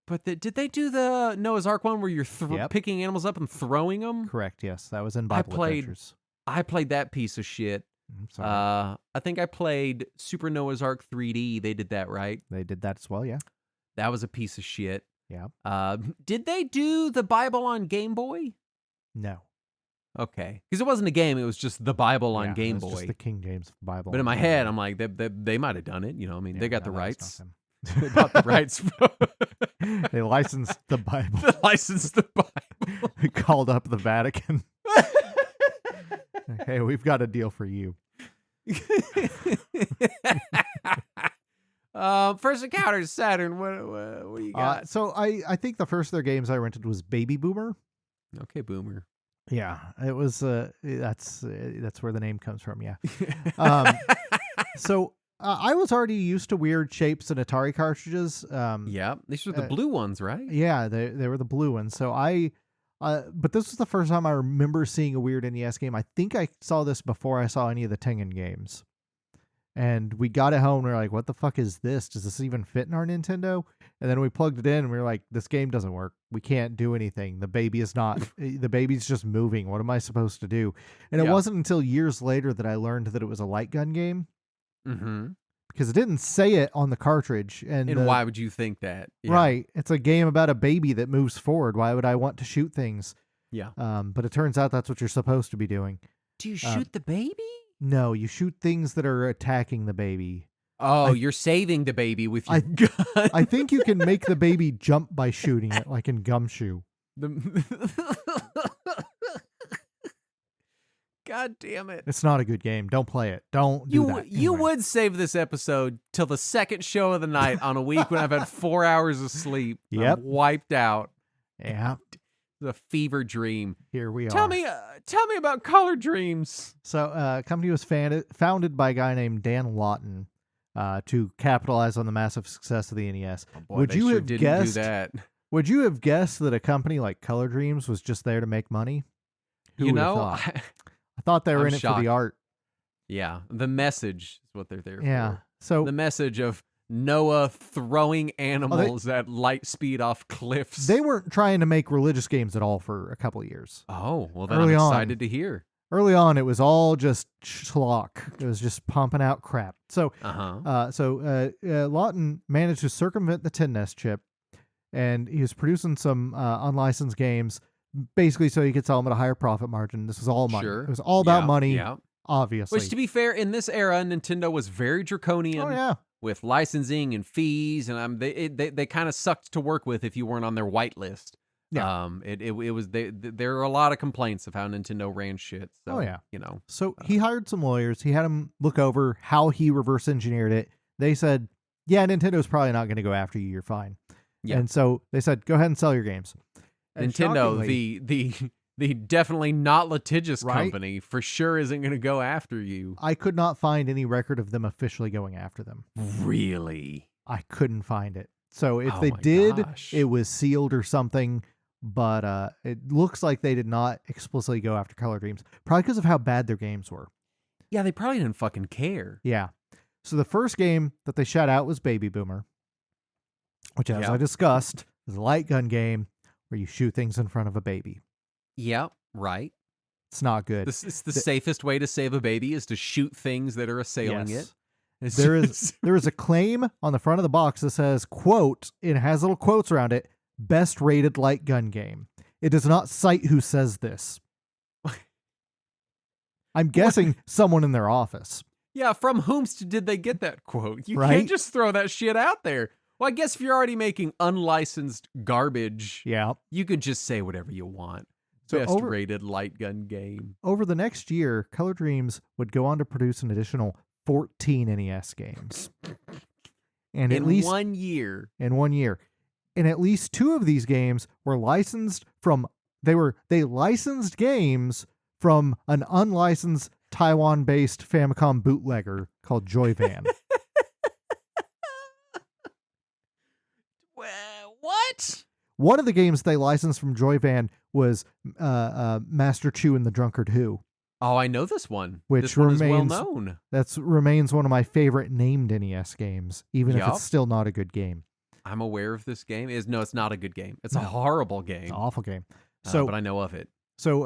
But did they do the Noah's Ark one where you're picking animals up and throwing them? Correct, yes. That was in Bible Adventures. I played that piece of shit. I'm sorry. I think I played Super Noah's Ark 3D. They did that, right? They did that as well, yeah. That was a piece of shit. Yeah. Did they do the Bible on Game Boy? No. Okay. Because it wasn't a game. It was just the Bible on Game Boy. Just the King James Bible. But in my head, I'm like, they might have done it. You know, I mean, they got the rights. They bought the rights. They licensed the Bible. They licensed the Bible. They called up the Vatican. Hey, we've got a deal for you. First Encounters, Saturn. What do you got? So I think the first of their games I rented was Baby Boomer. Okay, Boomer. Yeah, it was. That's where the name comes from. Yeah. So I was already used to weird shapes in Atari cartridges. Yeah, these were the blue ones, right? Yeah, they were the blue ones. So but this was the first time I remember seeing a weird NES game. I think I saw this before I saw any of the Tengen games. And we got it home and we were like, what the fuck is this? Does this even fit in our Nintendo? And then we plugged it in and we were like, this game doesn't work. We can't do anything. The baby's just moving. What am I supposed to do? And it wasn't until years later that I learned that it was a light gun game. Mm-hmm. Because it didn't say it on the cartridge. And why would you think that? Yeah. Right. It's a game about a baby that moves forward. Why would I want to shoot things? Yeah. But it turns out that's what you're supposed to be doing. Do you shoot the baby? No, you shoot things that are attacking the baby. Oh, you're saving the baby with your gun. I think you can make the baby jump by shooting it, like in Gumshoe. God damn it. It's not a good game. Don't play it. Don't do that. You would save this episode till the second show of the night on a week when I've had 4 hours of sleep. Yep. I'm wiped out. Yeah. The fever dream. Here we are. Tell me about Color Dreams. So, company was founded by a guy named Dan Lawton to capitalize on the massive success of the NES. Oh boy, would you have guessed that? Would you have guessed that a company like Color Dreams was just there to make money? Who would have thought? I thought they were in it for the art. Yeah, the message is what they're there for. Yeah, so the message of Noah throwing animals at light speed off cliffs. They weren't trying to make religious games at all for a couple of years. Oh, well then I'm excited to hear. Early on, it was all just schlock. It was just pumping out crap. So, Lawton managed to circumvent the TNES chip, and he was producing some unlicensed games, basically so he could sell them at a higher profit margin. This was all money. Sure. It was all about money. Yeah. obviously. Which, to be fair, in this era, Nintendo was very draconian. Oh yeah. With licensing and fees, and they kind of sucked to work with if you weren't on their whitelist. Yeah. It was there are a lot of complaints of how Nintendo ran shit. So, Oh yeah. So Uh, he hired some lawyers. He had them look over how he reverse engineered it. They said, "Yeah, Nintendo's probably not going to go after you. You're fine." Yeah. And so they said, "Go ahead and sell your games." And Nintendo, shockingly, the definitely not litigious Right? company, for sure isn't going to go after you. I could not find any record of them officially going after them. Really? I couldn't find it. So if Oh they my did, gosh. it was sealed or something. But it looks like they did not explicitly go after Color Dreams, probably because of how bad their games were. Yeah, they probably didn't fucking care. Yeah. So the first game that they shot out was Baby Boomer, which, as Yeah. I discussed, is a light gun game where you shoot things in front of a baby. Yeah, right. It's not good. It's the safest way to save a baby is to shoot things that are assailing Yes. it. It's There just- is a claim on the front of the box that says, quote, and it has little quotes around it, best rated light gun game. It does not cite who says this. I'm guessing someone in their office. Yeah, from whomst did they get that quote? You Right? can't just throw that shit out there. Well, I guess if you're already making unlicensed garbage, Yeah. you could just say whatever you want. So Best over- rated light gun game. Over the next year, Color Dreams would go on to produce an additional 14 NES games. And In at least 1 year. in 1 year. And at least 2 of these games were licensed from they licensed games from an unlicensed Taiwan-based Famicom bootlegger called Joyvan. What? One of the games they licensed from Joyvan was Master Chu and the Drunkard Who. Oh, I know this one. Which this one is well remains- known. That remains one of my favorite named NES games, even if Yup. it's still not a good game. I'm aware of this game. It's not a good game. It's a No. horrible game. It's an awful game. So but I know of it. So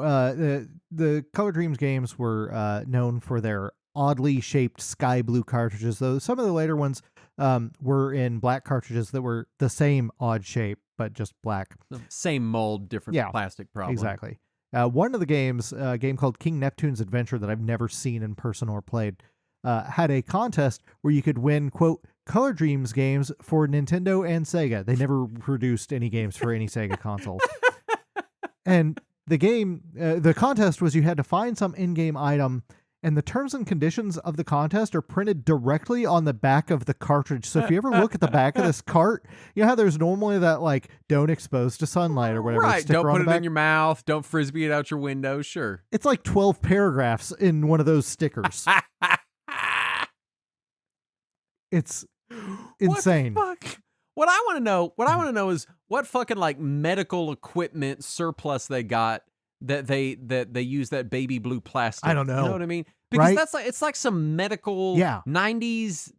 the Color Dreams games were known for their oddly shaped sky blue cartridges, though some of the later ones were in black cartridges that were the same odd shape, but just black. Same mold, different Yeah, plastic problem. Exactly. One of the games, a game called King Neptune's Adventure that I've never seen in person or played, had a contest where you could win, quote, Color Dreams games for Nintendo and Sega. They never produced any games for any Sega consoles. And the game, the contest was you had to find some in-game item, and the terms and conditions of the contest are printed directly on the back of the cartridge. So if you ever look at the back of this cart, you know how there's normally that, like, don't expose to sunlight or whatever Right. sticker Don't on put the it back? in your mouth. Don't frisbee it out your window. Sure. It's like 12 paragraphs in one of those stickers. It's insane. What the fuck? What I want to know is what fucking like medical equipment surplus they got that they use that baby blue plastic. I don't You know. know what I mean? Because Right? that's like it's like some medical Yeah. 90s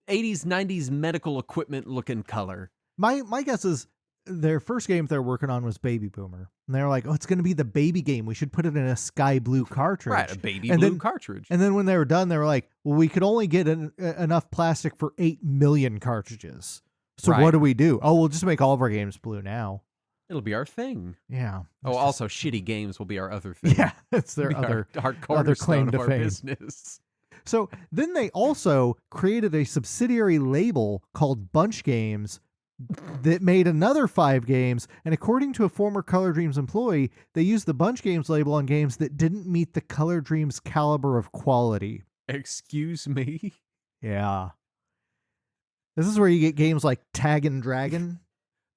80s 90s medical equipment looking color. My guess is their first game they're working on was Baby Boomer. And they're like, oh, it's going to be the baby game. We should put it in a sky blue cartridge. Right, a baby And blue then- cartridge. And then when they were done, they were like, well, we could only get enough plastic for 8 million cartridges. So Right. what do we do? Oh, we'll just make all of our games blue now. It'll be our thing. Yeah. Oh, It's also shitty games will be our other thing. Yeah, it's their Be other. our cornerstone claim of to our fame. business. So then they also created a subsidiary label called Bunch Games that made another 5 games. And according to a former Color Dreams employee, they used the Bunch Games label on games that didn't meet the Color Dreams caliber of quality. Excuse me. Yeah. This is where you get games like Tag and Dragon.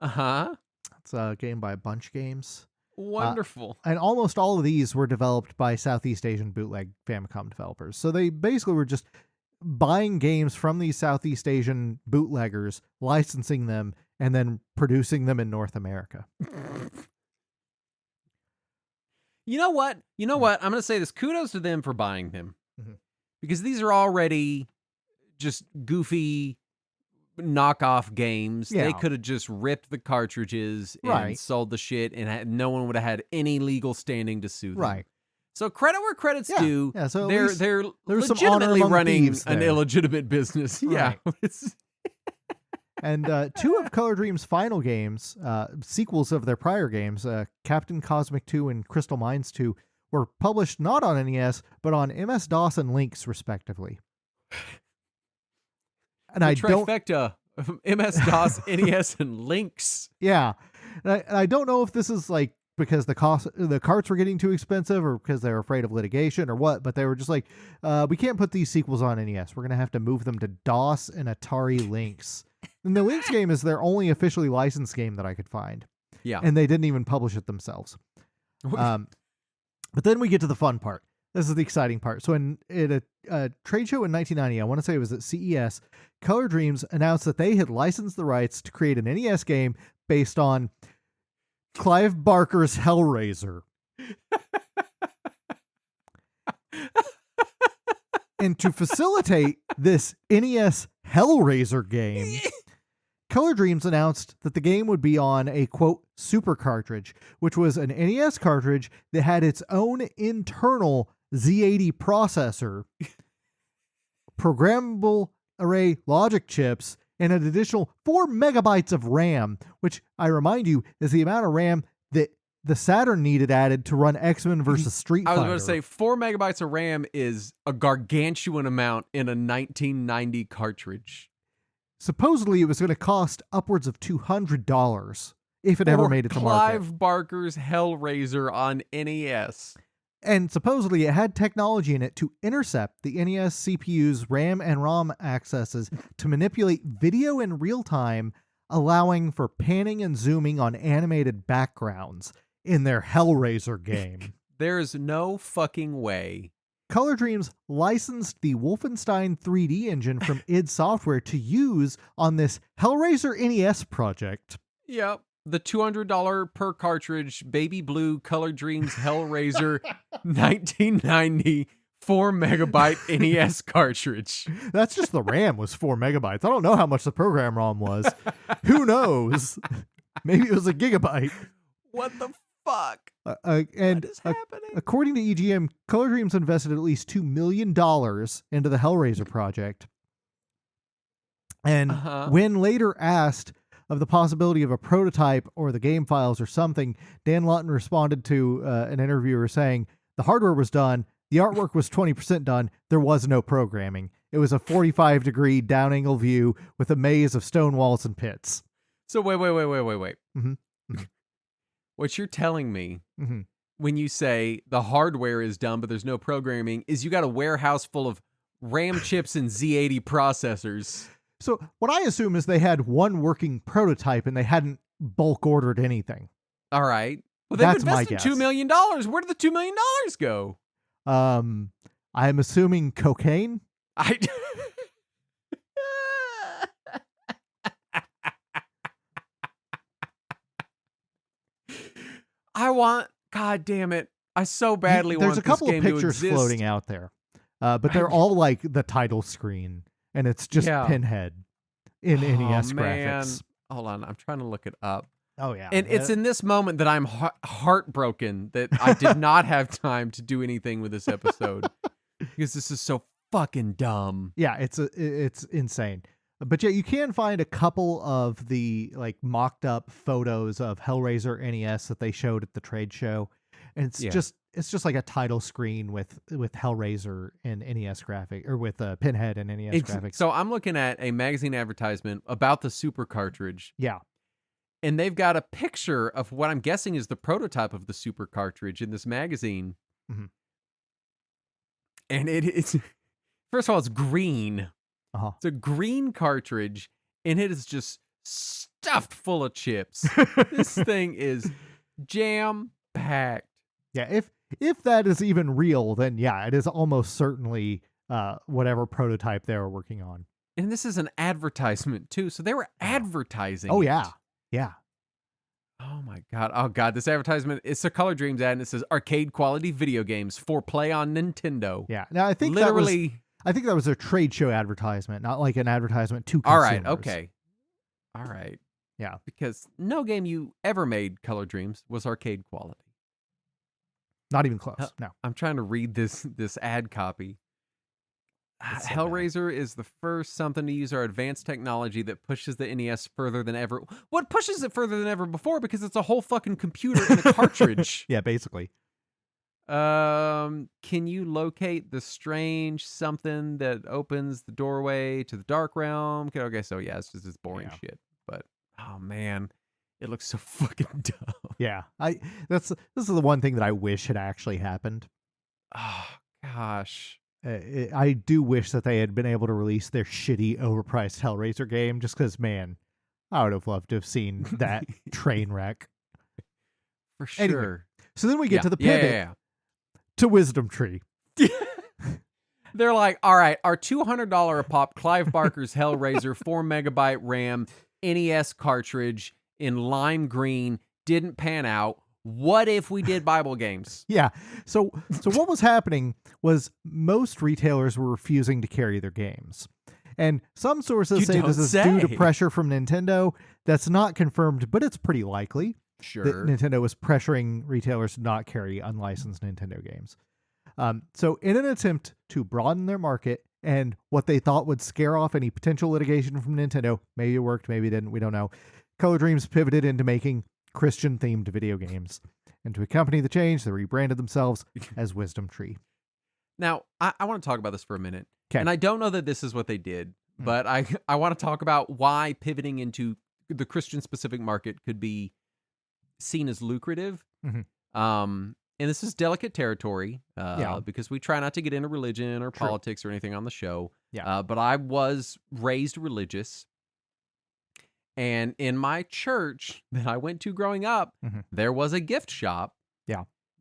Uh-huh. It's a game by Bunch Games. Wonderful. And almost all of these were developed by Southeast Asian bootleg Famicom developers. So they basically were just buying games from these Southeast Asian bootleggers, licensing them, and then producing them in North America. You know what? I'm going to say this. Kudos to them for buying them. Mhm. Because these are already just goofy knockoff games. Yeah. They could have just ripped the cartridges and Right. sold the shit, and no one would have had any legal standing to sue them. Right. So credit where credit's Yeah. due. Yeah, so at they're least they're there's some honor legitimately among running thieves an there. illegitimate business. Yeah. It's- And 2 of Color Dreams' final games, sequels of their prior games, Captain Cosmic 2 and Crystal Mines 2, were published not on NES, but on MS-DOS and Lynx, respectively. And the trifecta of MS-DOS, NES, and Lynx. Yeah. And I don't know if this is like because the carts were getting too expensive or because they were afraid of litigation or what, but they were just like, we can't put these sequels on NES. We're going to have to move them to DOS and Atari Lynx. And the Lynx game is their only officially licensed game that I could find. Yeah. And they didn't even publish it themselves. But then we get to the fun part. This is the exciting part. So in a trade show in 1990, I want to say it was at CES, Color Dreams announced that they had licensed the rights to create an NES game based on Clive Barker's Hellraiser. And to facilitate this NES Hellraiser game, Color Dreams announced that the game would be on a, quote, super cartridge, which was an NES cartridge that had its own internal Z80 processor, programmable array logic chips, and an additional 4 megabytes of RAM, which I remind you is the amount of RAM that the Saturn needed added to run X-Men versus Street Fighter. I was going to say 4 megabytes of RAM is a gargantuan amount in a 1990 cartridge. Supposedly, it was going to cost upwards of $200 if it ever made it to market. Clive Barker's Hellraiser on NES. And supposedly, it had technology in it to intercept the NES CPU's RAM and ROM accesses to manipulate video in real time, allowing for panning and zooming on animated backgrounds in their Hellraiser game. There's no fucking way. Color Dreams licensed the Wolfenstein 3D engine from id Software to use on this Hellraiser NES project. Yep. The $200 per cartridge Baby Blue Color Dreams Hellraiser 1990 4 megabyte NES cartridge. That's just the RAM was 4 megabytes. I don't know how much the program ROM was. Who knows? Maybe it was a gigabyte. What the fuck? And what is happening? According to EGM, Color Dreams invested at least $2 million into the Hellraiser project. And when later asked of the possibility of a prototype or the game files or something, Dan Lawton responded to an interviewer saying, the hardware was done, the artwork was 20% done, there was no programming. It was a 45-degree down-angle view with a maze of stone walls and pits. So wait. Mm-hmm. What you're telling me when you say the hardware is done but there's no programming is you got a warehouse full of RAM chips and Z80 processors. So what I assume is they had one working prototype and they hadn't bulk ordered anything. All right. Well, they've invested $2 million. Where did the $2 million go? I'm assuming cocaine. God damn it. I so badly want this game to exist. There's a couple of pictures floating out there, but they're all like the title screen. And it's just Pinhead in NES graphics. Hold on. I'm trying to look it up. Oh, yeah. And it's in this moment that I'm heartbroken that I did not have time to do anything with this episode because this is so fucking dumb. Yeah, it's insane. But yeah, you can find a couple of the like mocked up photos of Hellraiser NES that they showed at the trade show. And it's just like a title screen with Hellraiser and NES graphic, or with Pinhead and NES graphics. So I'm looking at a magazine advertisement about the super cartridge. Yeah. And they've got a picture of what I'm guessing is the prototype of the super cartridge in this magazine. Mm-hmm. And it's, first of all, it's green. It's a green cartridge, and it is just stuffed full of chips. This thing is jam-packed. Yeah, if that is even real, then yeah, it is almost certainly whatever prototype they were working on. And this is an advertisement too, so they were advertising. Oh yeah, yeah. Oh my god! Oh god! This advertisement, it's a Color Dreams ad, and it says arcade quality video games for play on Nintendo. Yeah. Now I think that was a trade show advertisement, not like an advertisement to consumers. All right. Okay. All right. Yeah. Because no game you ever made, Color Dreams, was arcade quality. Not even close. No. I'm trying to read this ad copy. Hellraiser is the first something to use our advanced technology that pushes the NES further than ever. What pushes it further than ever before? Because it's a whole fucking computer in a cartridge. Yeah, basically. Can you locate the strange something that opens the doorway to the dark realm? Okay, so yeah, it's just this boring shit. But oh man, it looks so fucking dumb. Yeah, this is the one thing that I wish had actually happened. Oh gosh. I do wish that they had been able to release their shitty, overpriced Hellraiser game, just because, man, I would have loved to have seen that train wreck. For sure. Anyway, so then we get to the pivot to Wisdom Tree. They're like, all right, our $200 a pop Clive Barker's Hellraiser 4 megabyte RAM NES cartridge in lime green didn't pan out. What if we did Bible games? Yeah. So what was happening was most retailers were refusing to carry their games. And some sources say this is due to pressure from Nintendo. That's not confirmed, but it's pretty likely. Sure. That Nintendo was pressuring retailers to not carry unlicensed Nintendo games. So in an attempt to broaden their market and what they thought would scare off any potential litigation from Nintendo, maybe it worked, maybe it didn't, we don't know, Color Dreams pivoted into making Christian-themed video games. And to accompany the change, they rebranded themselves as Wisdom Tree. Now, I want to talk about this for a minute. Okay. And I don't know that this is what they did, but I want to talk about why pivoting into the Christian-specific market could be seen as lucrative. And this is delicate territory because we try not to get into religion or politics or anything on the show. But I was raised religious. And in my church that I went to growing up, there was a gift shop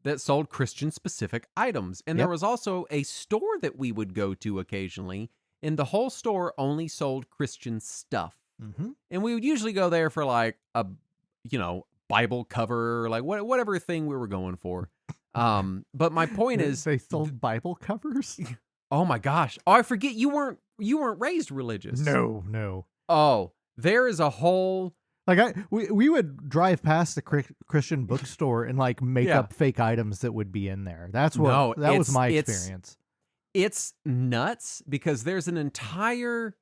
that sold Christian-specific items. And there was also a store that we would go to occasionally, and the whole store only sold Christian stuff. And we would usually go there for like a, Bible cover, or like whatever thing we were going for. But my point is, they sold Bible covers. Oh my gosh! Oh, I forget you weren't raised religious. No. Oh, there is a whole we would drive past the Christian bookstore and like make up fake items that would be in there. That's what that was my experience. It's nuts because there's an entire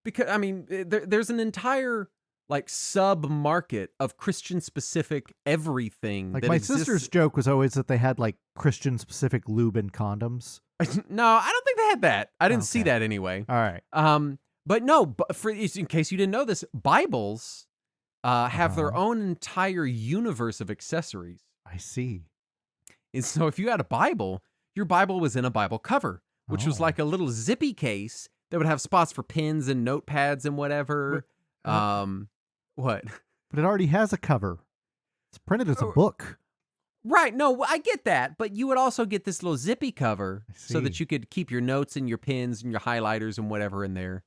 there's an entire like sub market of Christian specific everything. Like my sister's joke was always that they had like Christian specific lube and condoms. No, I don't think they had that. I didn't see that anyway. All right. But no, in case you didn't know this, Bibles have their own entire universe of accessories. I see. And so if you had a Bible, your Bible was in a Bible cover, which was like a little zippy case that would have spots for pens and notepads and whatever. What? But it already has a cover. It's printed as a book. Right. No, I get that. But you would also get this little zippy cover so that you could keep your notes and your pens and your highlighters and whatever in there.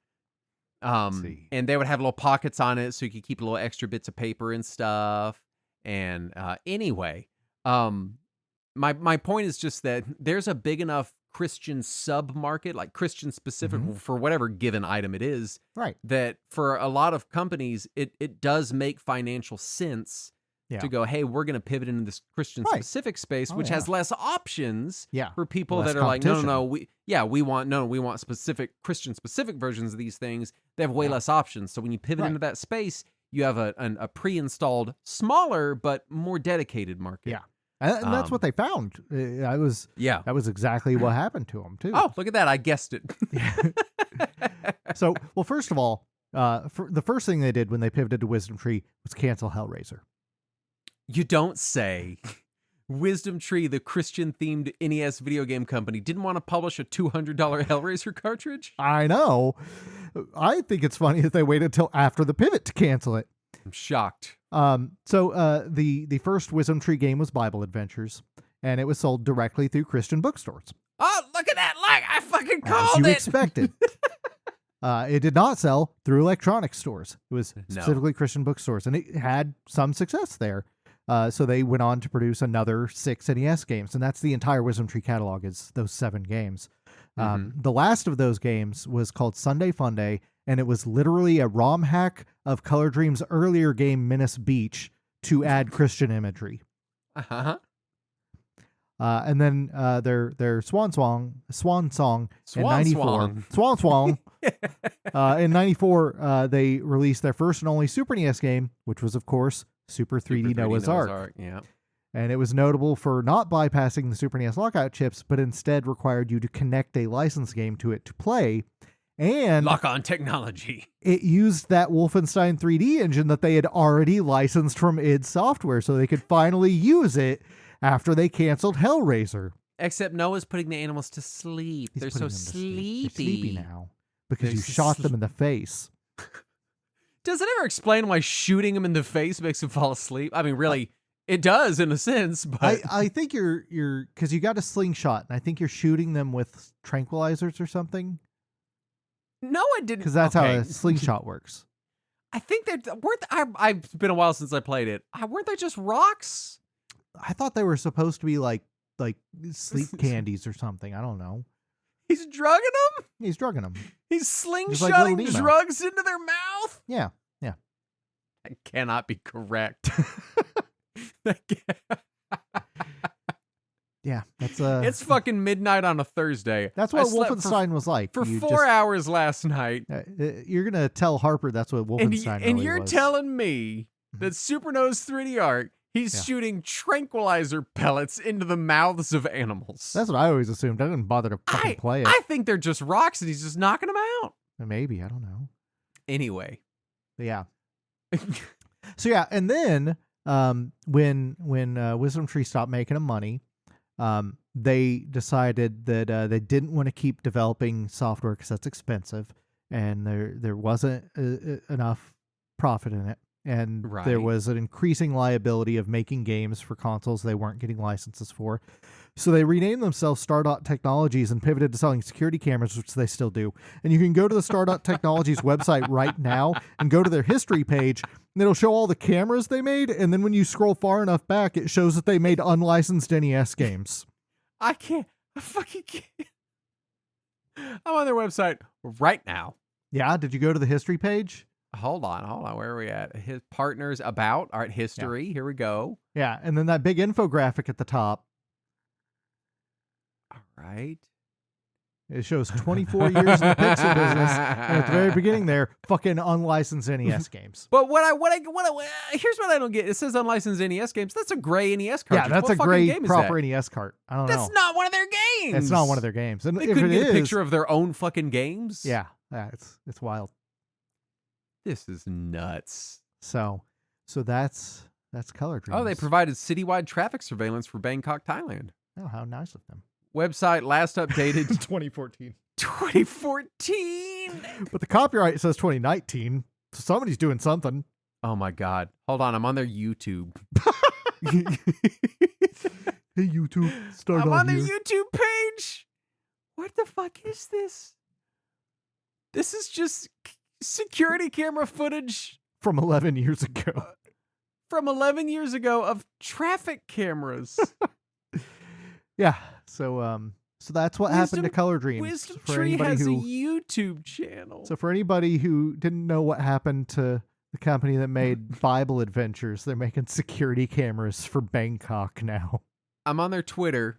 And they would have little pockets on it so you could keep little extra bits of paper and stuff. And anyway, my point is just that there's a big enough Christian sub-market, like Christian specific for whatever given item it is, right? That for a lot of companies, it does make financial sense to go, hey, we're going to pivot into this Christian specific space, which has less options for people that are like, no, we want specific Christian specific versions of these things. They have way less options. So when you pivot into that space, you have a pre-installed, smaller but more dedicated market. Yeah. And that's what they found. That was exactly what happened to them too. Oh, look at that! I guessed it. So, well, first of all, the first thing they did when they pivoted to Wisdom Tree was cancel Hellraiser. You don't say. Wisdom Tree, the Christian-themed NES video game company, didn't want to publish a $200 Hellraiser cartridge? I know. I think it's funny that they waited until after the pivot to cancel it. I'm shocked. So the first Wisdom Tree game was Bible Adventures, and it was sold directly through Christian bookstores. Oh, look at that! Like I fucking called it. As you expected. It did not sell through electronic stores. It was specifically Christian bookstores, and it had some success there. So they went on to produce another 6 NES games, and that's the entire Wisdom Tree catalog is those 7 games. The last of those games was called Sunday Funday, and it was literally a ROM hack of Color Dream's earlier game Menace Beach to add Christian imagery. And then their Swan Song in 94. Swan. In 94, they released their first and only Super NES game, which was, of course, Super 3D Noah's Ark. Yeah. And it was notable for not bypassing the Super NES lockout chips, but instead required you to connect a licensed game to it to play. And lock-on technology. It used that Wolfenstein 3D engine that they had already licensed from id Software, so they could finally use it after they canceled Hellraiser. Except Noah's putting the animals to sleep. They're so sleepy. They're sleepy now because you shot them in the face. Does it ever explain why shooting them in the face makes them fall asleep? I mean, really, it does in a sense, but I think you're because you got a slingshot, and I think you're shooting them with tranquilizers or something. No, I didn't. Because that's how a slingshot works. I think I've been a while since I played it. Weren't they just rocks? I thought they were supposed to be like sleep candies or something. I don't know. He's drugging them? He's drugging them. He's slingshotting drugs into their mouth? Yeah. That cannot be correct. Yeah, that's It's fucking midnight on a Thursday. That's what Wolfenstein was like. For 4 hours last night. You're going to tell Harper that's what Wolfenstein and really you're was. telling me that Superno's 3D art, he's shooting tranquilizer pellets into the mouths of animals. That's what I always assumed. I didn't bother to fucking play it. I think they're just rocks and he's just knocking them out. Maybe, I don't know. Anyway. Yeah. So yeah, and then when Wisdom Tree stopped making them money, they decided that they didn't want to keep developing software because that's expensive, and there wasn't enough profit in it, and there was an increasing liability of making games for consoles they weren't getting licenses for. So they renamed themselves Stardot Technologies and pivoted to selling security cameras, which they still do. And you can go to the Stardot Technologies website right now and go to their history page, and it'll show all the cameras they made. And then when you scroll far enough back, it shows that they made unlicensed NES games. I fucking can't. I'm on their website right now. Yeah, did you go to the history page? Hold on. Where are we at? His partners about. All right, history. Yeah. Here we go. Yeah, and then that big infographic at the top. All right. It shows 24 years in the pixel business, and at the very beginning there, fucking unlicensed NES games. But here's what I don't get. It says unlicensed NES games. That's a gray NES cart. Yeah, that's a gray proper NES cart. I don't know. That's not one of their games. It's not one of their games. And they couldn't get a picture of their own fucking games. Yeah, it's wild. This is nuts. So that's Color Dreams. Oh, they provided citywide traffic surveillance for Bangkok, Thailand. Oh, how nice of them. Website last updated 2014. 2014. But the copyright says 2019, so somebody's doing something. Oh my God. Hold on, I'm on their YouTube. Hey YouTube, I'm on their YouTube page. What the fuck is this? This is just security camera footage from 11 years ago. From 11 years ago of traffic cameras. Yeah. So that's what happened to Color Dreams. Wisdom Tree has a YouTube channel. So for anybody who didn't know what happened to the company that made Bible Adventures, they're making security cameras for Bangkok now. I'm on their Twitter.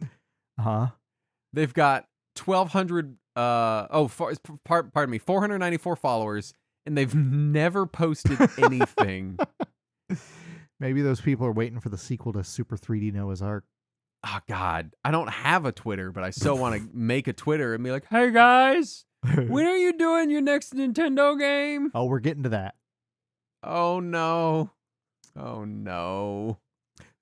They've got 1,200. Pardon me, 494 followers, and they've never posted anything. Maybe those people are waiting for the sequel to Super 3D Noah's Ark. Oh, God. I don't have a Twitter, but I still want to make a Twitter and be like, hey, guys, when are you doing your next Nintendo game? Oh, we're getting to that. Oh, no. Oh, no.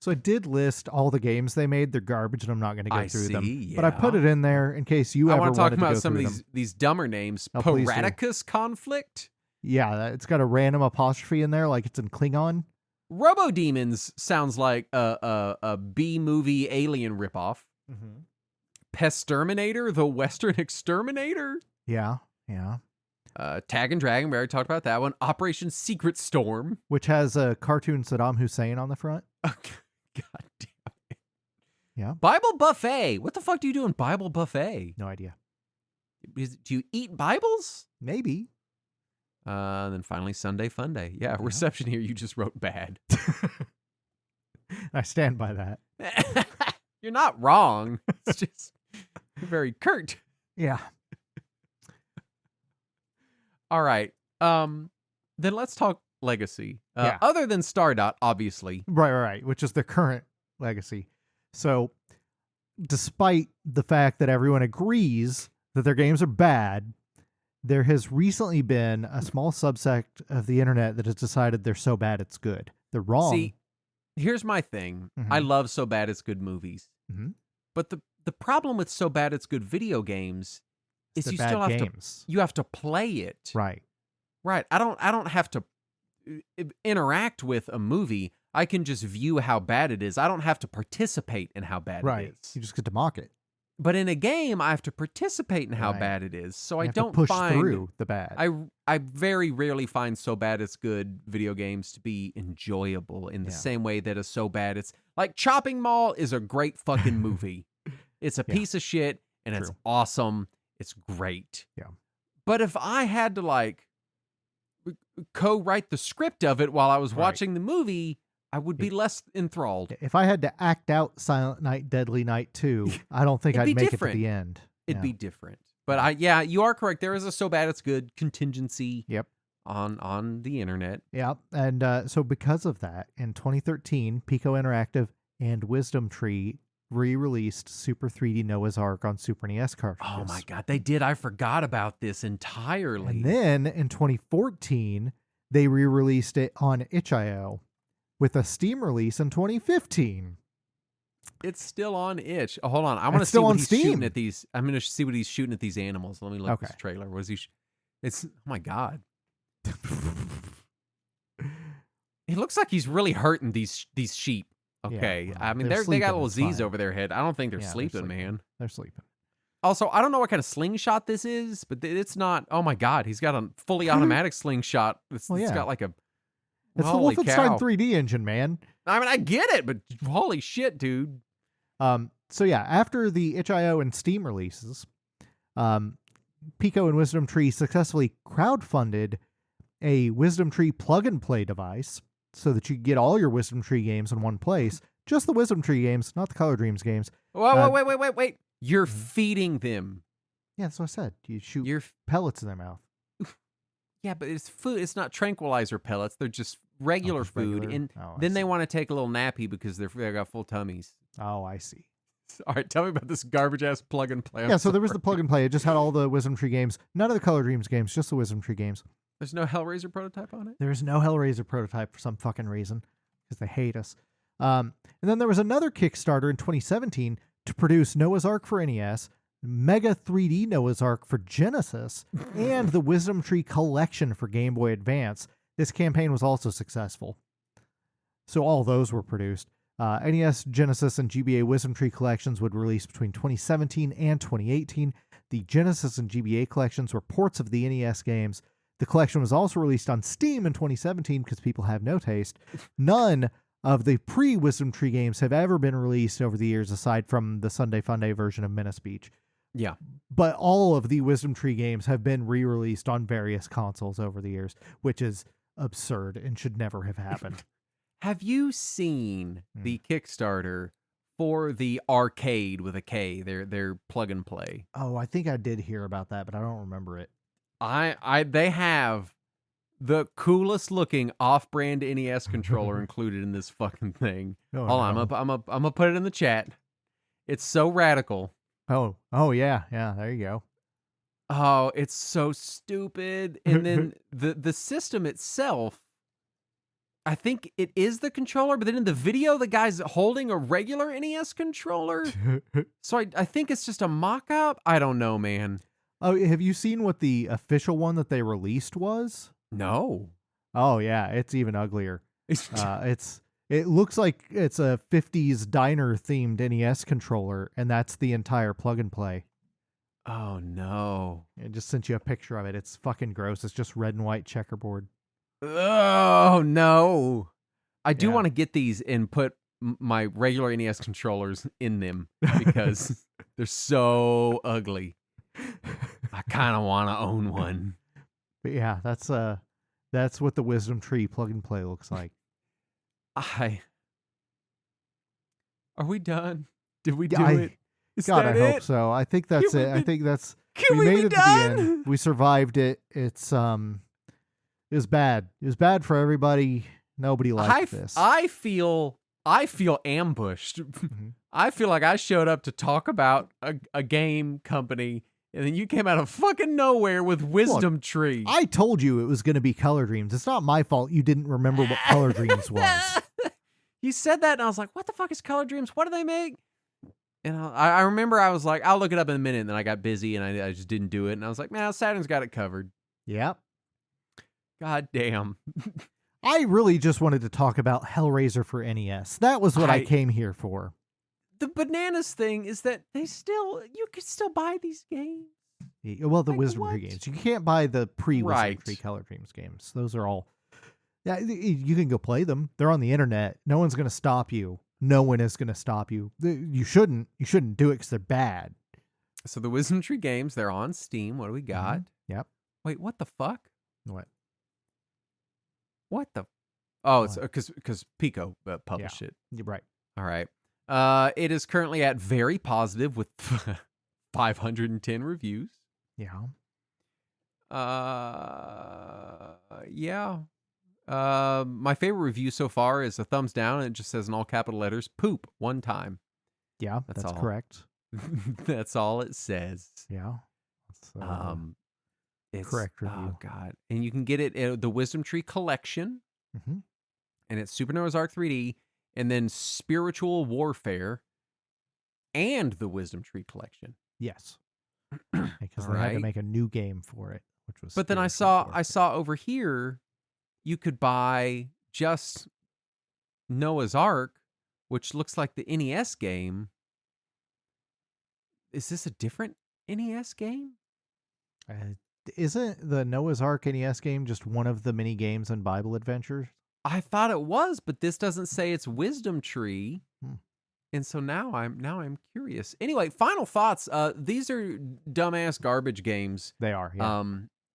So I did list all the games they made. They're garbage, and I'm not going to go through them. Yeah. But I put it in there in case you ever wanted to go through them. I want to talk about some of these dumber names. Paraticus Conflict? Yeah, it's got a random apostrophe in there like it's in Klingon. Robo Demons sounds like a B-movie alien ripoff. Mm-hmm. Pesterminator, the Western Exterminator. Yeah. Tag and Dragon, we already talked about that one. Operation Secret Storm. Which has a cartoon Saddam Hussein on the front. God damn it. Yeah. Bible Buffet. What the fuck do you do in Bible Buffet? No idea. Do you eat Bibles? Maybe. Then finally Sunday Fun Day. Yeah, reception here, you just wrote bad. I stand by that. You're not wrong. It's just very curt. Yeah. All right. Then let's talk Legacy. Other than Stardot, obviously. Right. Which is the current legacy. So, despite the fact that everyone agrees that their games are bad, there has recently been a small subsect of the internet that has decided they're so bad it's good. They're wrong. See, here's my thing. I love So Bad It's Good movies. But the problem with So Bad It's Good video games is you still have to play it. Right. I don't have to interact with a movie. I can just view how bad it is. I don't have to participate in how bad it is. You just get to mock it. But in a game, I have to participate in how bad it is. So I don't push find through the bad. I very rarely find So Bad It's Good video games to be enjoyable in the same way that a So Bad It's like Chopping Mall is a great fucking movie. It's a piece of shit and it's awesome. It's great. Yeah. But if I had to like co-write the script of it while I was watching the movie, I would be less enthralled. If I had to act out Silent Night, Deadly Night 2, I don't think I'd make it to the end. It'd be different. But you are correct. There is a So Bad It's Good contingency on the internet. Yeah. And so because of that, in 2013, Pico Interactive and Wisdom Tree re-released Super 3D Noah's Ark on Super NES cartridges. Oh my God, they did. I forgot about this entirely. And then in 2014, they re-released it on itch.io with a Steam release in 2015. It's still on itch. Oh, hold on. I want to see what he's shooting at these. I'm going to see what he's shooting at these animals. Let me look at this trailer. What is he? It's, oh my God. It looks like he's really hurting these sheep. Okay. Yeah, well, I mean, they got little Z's over their head. I don't think they're sleeping, man. They're sleeping. Also, I don't know what kind of slingshot this is, but it's not. Oh my God. He's got a fully automatic slingshot. It's got like a. It's the Wolfenstein 3D engine, man. I mean, I get it, but holy shit, dude. So yeah, after the itch.io and Steam releases, Pico and Wisdom Tree successfully crowdfunded a Wisdom Tree plug-and-play device so that you could get all your Wisdom Tree games in one place. Just the Wisdom Tree games, not the Color Dreams games. Whoa, wait. You're feeding them. Yeah, that's what I said. You shoot pellets in their mouth. Yeah, but it's food. It's not tranquilizer pellets. They're just regular food. And then they want to take a little nappy because they got full tummies. Oh, I see. All right, tell me about this garbage-ass plug-and-play. Yeah, so there was the plug-and-play. It just had all the Wisdom Tree games. None of the Color Dreams games, just the Wisdom Tree games. There's no Hellraiser prototype on it? There's no Hellraiser prototype for some fucking reason because they hate us. And then there was another Kickstarter in 2017 to produce Noah's Ark for NES, Mega 3D Noah's Ark for Genesis, and the Wisdom Tree Collection for Game Boy Advance. This campaign was also successful. So all those were produced. NES, Genesis, and GBA Wisdom Tree collections would release between 2017 and 2018. The Genesis and GBA collections were ports of the NES games. The collection was also released on Steam in 2017 because people have no taste. None of the pre-Wisdom Tree games have ever been released over the years aside from the Sunday Funday version of Menace Beach. Yeah. But all of the Wisdom Tree games have been re-released on various consoles over the years, which is absurd and should never have happened. Have you seen the Kickstarter for the arcade with a K? Their plug and play. Oh, I think I did hear about that, but I don't remember it. They have the coolest looking off-brand NES controller included in this fucking thing. Hold on, I'm gonna put it in the chat. It's so radical. Oh yeah, there you go. Oh, it's so stupid. And then the system itself, I think it is the controller, but then in the video, the guy's holding a regular NES controller. So I think it's just a mock-up. I don't know, man. Oh, have you seen what the official one that they released was? No. Oh yeah, it's even uglier. It looks like it's a 50s diner themed NES controller, and that's the entire plug and play. Oh no. I just sent you a picture of it. It's fucking gross. It's just red and white checkerboard. Oh no. I do want to get these and put my regular NES controllers in them because they're so ugly. I kind of want to own one. But yeah, that's what the Wisdom Tree plug and play looks like. Are we done? Did we do it? God, I hope so. I think that's it. I think that's we made it to the end. We survived it. It was bad. It was bad for everybody. Nobody liked this. I feel I feel ambushed. I feel like I showed up to talk about a game company, and then you came out of fucking nowhere with Wisdom Tree. I told you it was going to be Color Dreams. It's not my fault you didn't remember what Color Dreams was. You said that, and I was like, what the fuck is Color Dreams? What do they make? And I remember I was like, I'll look it up in a minute, and then I got busy, and I just didn't do it. And I was like, man, Saturn's got it covered. Yep. God damn. I really just wanted to talk about Hellraiser for NES. That was what I came here for. The bananas thing is that you could still buy these games. Yeah, well, the Wisdom Tree games. You can't buy the pre-Wisdom Tree Color Dreams games. Those are all... Yeah, you can go play them. They're on the internet. No one's going to stop you. No one is going to stop you. You shouldn't do it because they're bad. So the Wisdom Tree games, they're on Steam. What do we got? Yep. Wait, what the fuck? What the? Oh, it's because Pico published it. You're right. All right. It is currently at very positive with 510 reviews. Yeah. Yeah. My favorite review so far is a thumbs down, and it just says in all capital letters, "poop" one time. Yeah, that's correct. That's all it says. Yeah. It's correct review. Oh god! And you can get it in the Wisdom Tree Collection, and it's Super Noah's Ark 3D, and then Spiritual Warfare, and the Wisdom Tree Collection. Yes, because they had to make a new game for it, which was. But then I saw over here, you could buy just Noah's Ark, which looks like the NES game. Is this a different NES game? Isn't the Noah's Ark NES game just one of the mini games in Bible Adventures? I thought it was, but this doesn't say it's Wisdom Tree. And so now I'm curious. Anyway, final thoughts. These are dumbass garbage games. They are. Yeah.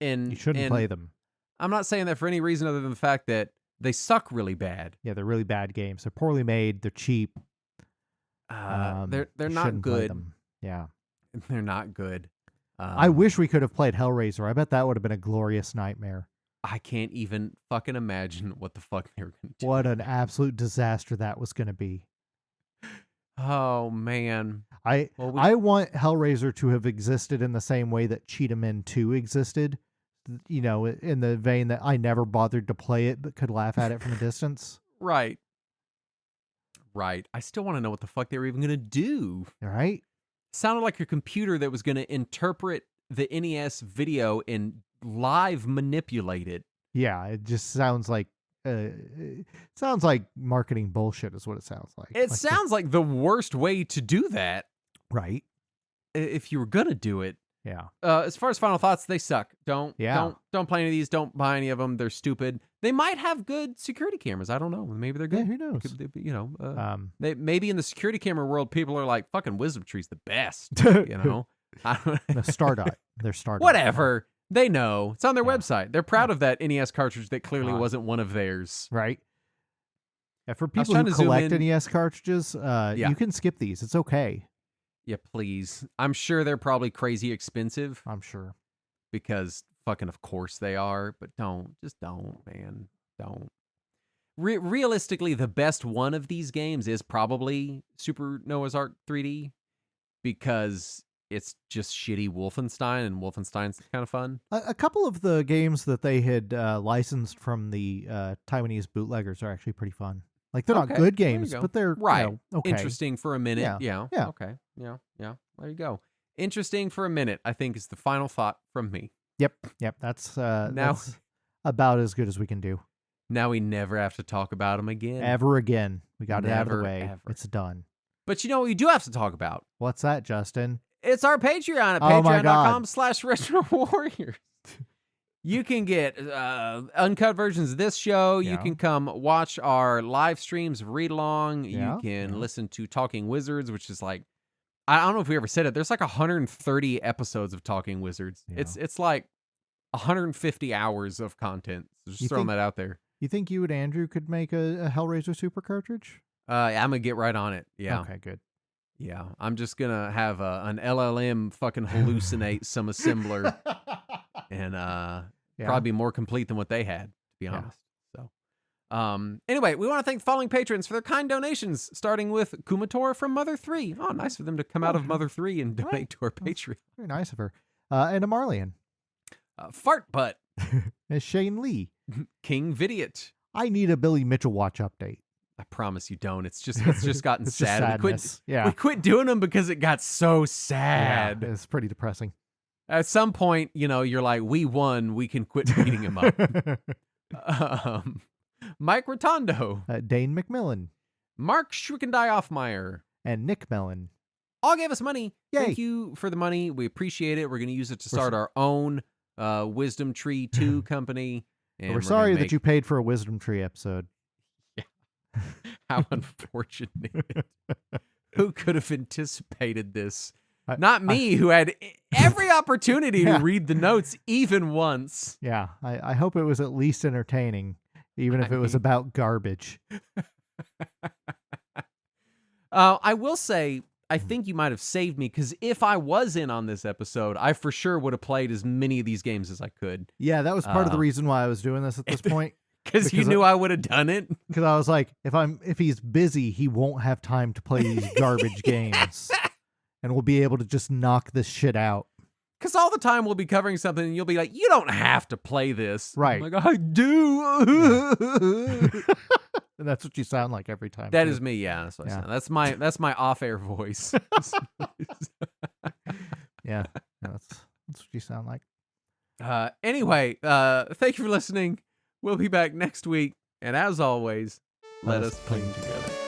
And you shouldn't play them. I'm not saying that for any reason other than the fact that they suck really bad. Yeah, they're really bad games. They're poorly made. They're cheap. They're not good. Yeah, they're not good. I wish we could have played Hellraiser. I bet that would have been a glorious nightmare. I can't even fucking imagine what the fuck they were going to do. What an absolute disaster that was going to be. Oh, man. I want Hellraiser to have existed in the same way that Cheetah Men 2 existed. You know, in the vein that I never bothered to play it but could laugh at it from a distance. Right. I still want to know what the fuck they were even going to do. Right? Sounded like a computer that was going to interpret the NES video and live manipulate it. Yeah, it just sounds like marketing bullshit is what it sounds like. It sounds like the worst way to do that. Right. If you were going to do it. Yeah. As far as final thoughts, they suck. Don't play any of these. Don't buy any of them. They're stupid. They might have good security cameras. I don't know. Maybe they're good. Yeah, who knows? They maybe in the security camera world, people are like, "Fucking Wisdom Tree's the best." You know, the Stardot. They're Stardot. Whatever. They know it's on their website. They're proud of that NES cartridge that clearly wasn't one of theirs. Right. Yeah, for people who collect NES cartridges, you can skip these. It's okay. Yeah, please. I'm sure they're probably crazy expensive. I'm sure. Because fucking of course they are, but just don't, man. Don't. Realistically, the best one of these games is probably Super Noah's Ark 3D because it's just shitty Wolfenstein, and Wolfenstein's kind of fun. A couple of the games that they had licensed from the Taiwanese bootleggers are actually pretty fun. Like, they're not good games, but they're okay. Interesting for a minute. Yeah. Okay. Yeah. There you go. Interesting for a minute, I think, is the final thought from me. Yep. That's about as good as we can do. Now we never have to talk about them again. Ever again. We got it out of the way. Ever. It's done. But you know what we do have to talk about? What's that, Justin? It's our Patreon at patreon.com/retrowarriors. You can get uncut versions of this show. You can come watch our live streams, read along. You can listen to Talking Wizards, which is like, I don't know if we ever said it. There's like 130 episodes of Talking Wizards. Yeah. It's like 150 hours of content. So just throwing that out there. You think you and Andrew could make a Hellraiser Super cartridge? I'm going to get right on it. Yeah. Okay, good. Yeah. I'm just going to have an LLM fucking hallucinate some assembler. And probably be more complete than what they had, to be honest. So, Anyway, we want to thank the following patrons for their kind donations, starting with Kumator from Mother 3. Oh, nice for them to come out of Mother 3 and donate to our Patreon. Very nice of her. And a Marlian. Fart Butt. And Shane Lee. King Vidiot. I need a Billy Mitchell watch update. I promise you don't. It's just gotten It's sad. Just we quit doing them because it got so sad. Yeah, it's pretty depressing. At some point, you're like, we won. We can quit beating him up. Mike Rotondo. Dane McMillan. Mark Schwickendie-Offmeyer. And Nick Mellon. All gave us money. Yay. Thank you for the money. We appreciate it. We're going to use it to start our own Wisdom Tree 2 company. And we're sorry that you paid for a Wisdom Tree episode. Yeah. How unfortunate. Who could have anticipated this? Not me, who had every opportunity to read the notes even once. Yeah, I hope it was at least entertaining, even if it was about garbage. I will say, I think you might have saved me, because if I was in on this episode, I for sure would have played as many of these games as I could. Yeah, that was part of the reason why I was doing this at this point. Because you knew I would have done it. Because I was like, if he's busy, he won't have time to play these garbage games. And we'll be able to just knock this shit out. Because all the time we'll be covering something and you'll be like, you don't have to play this. Right. I'm like, I do. And that's what you sound like every time. That is me, yeah. That's what I sound. That's my off-air voice. Yeah, that's what you sound like. Anyway, thank you for listening. We'll be back next week. And as always, let us cling together.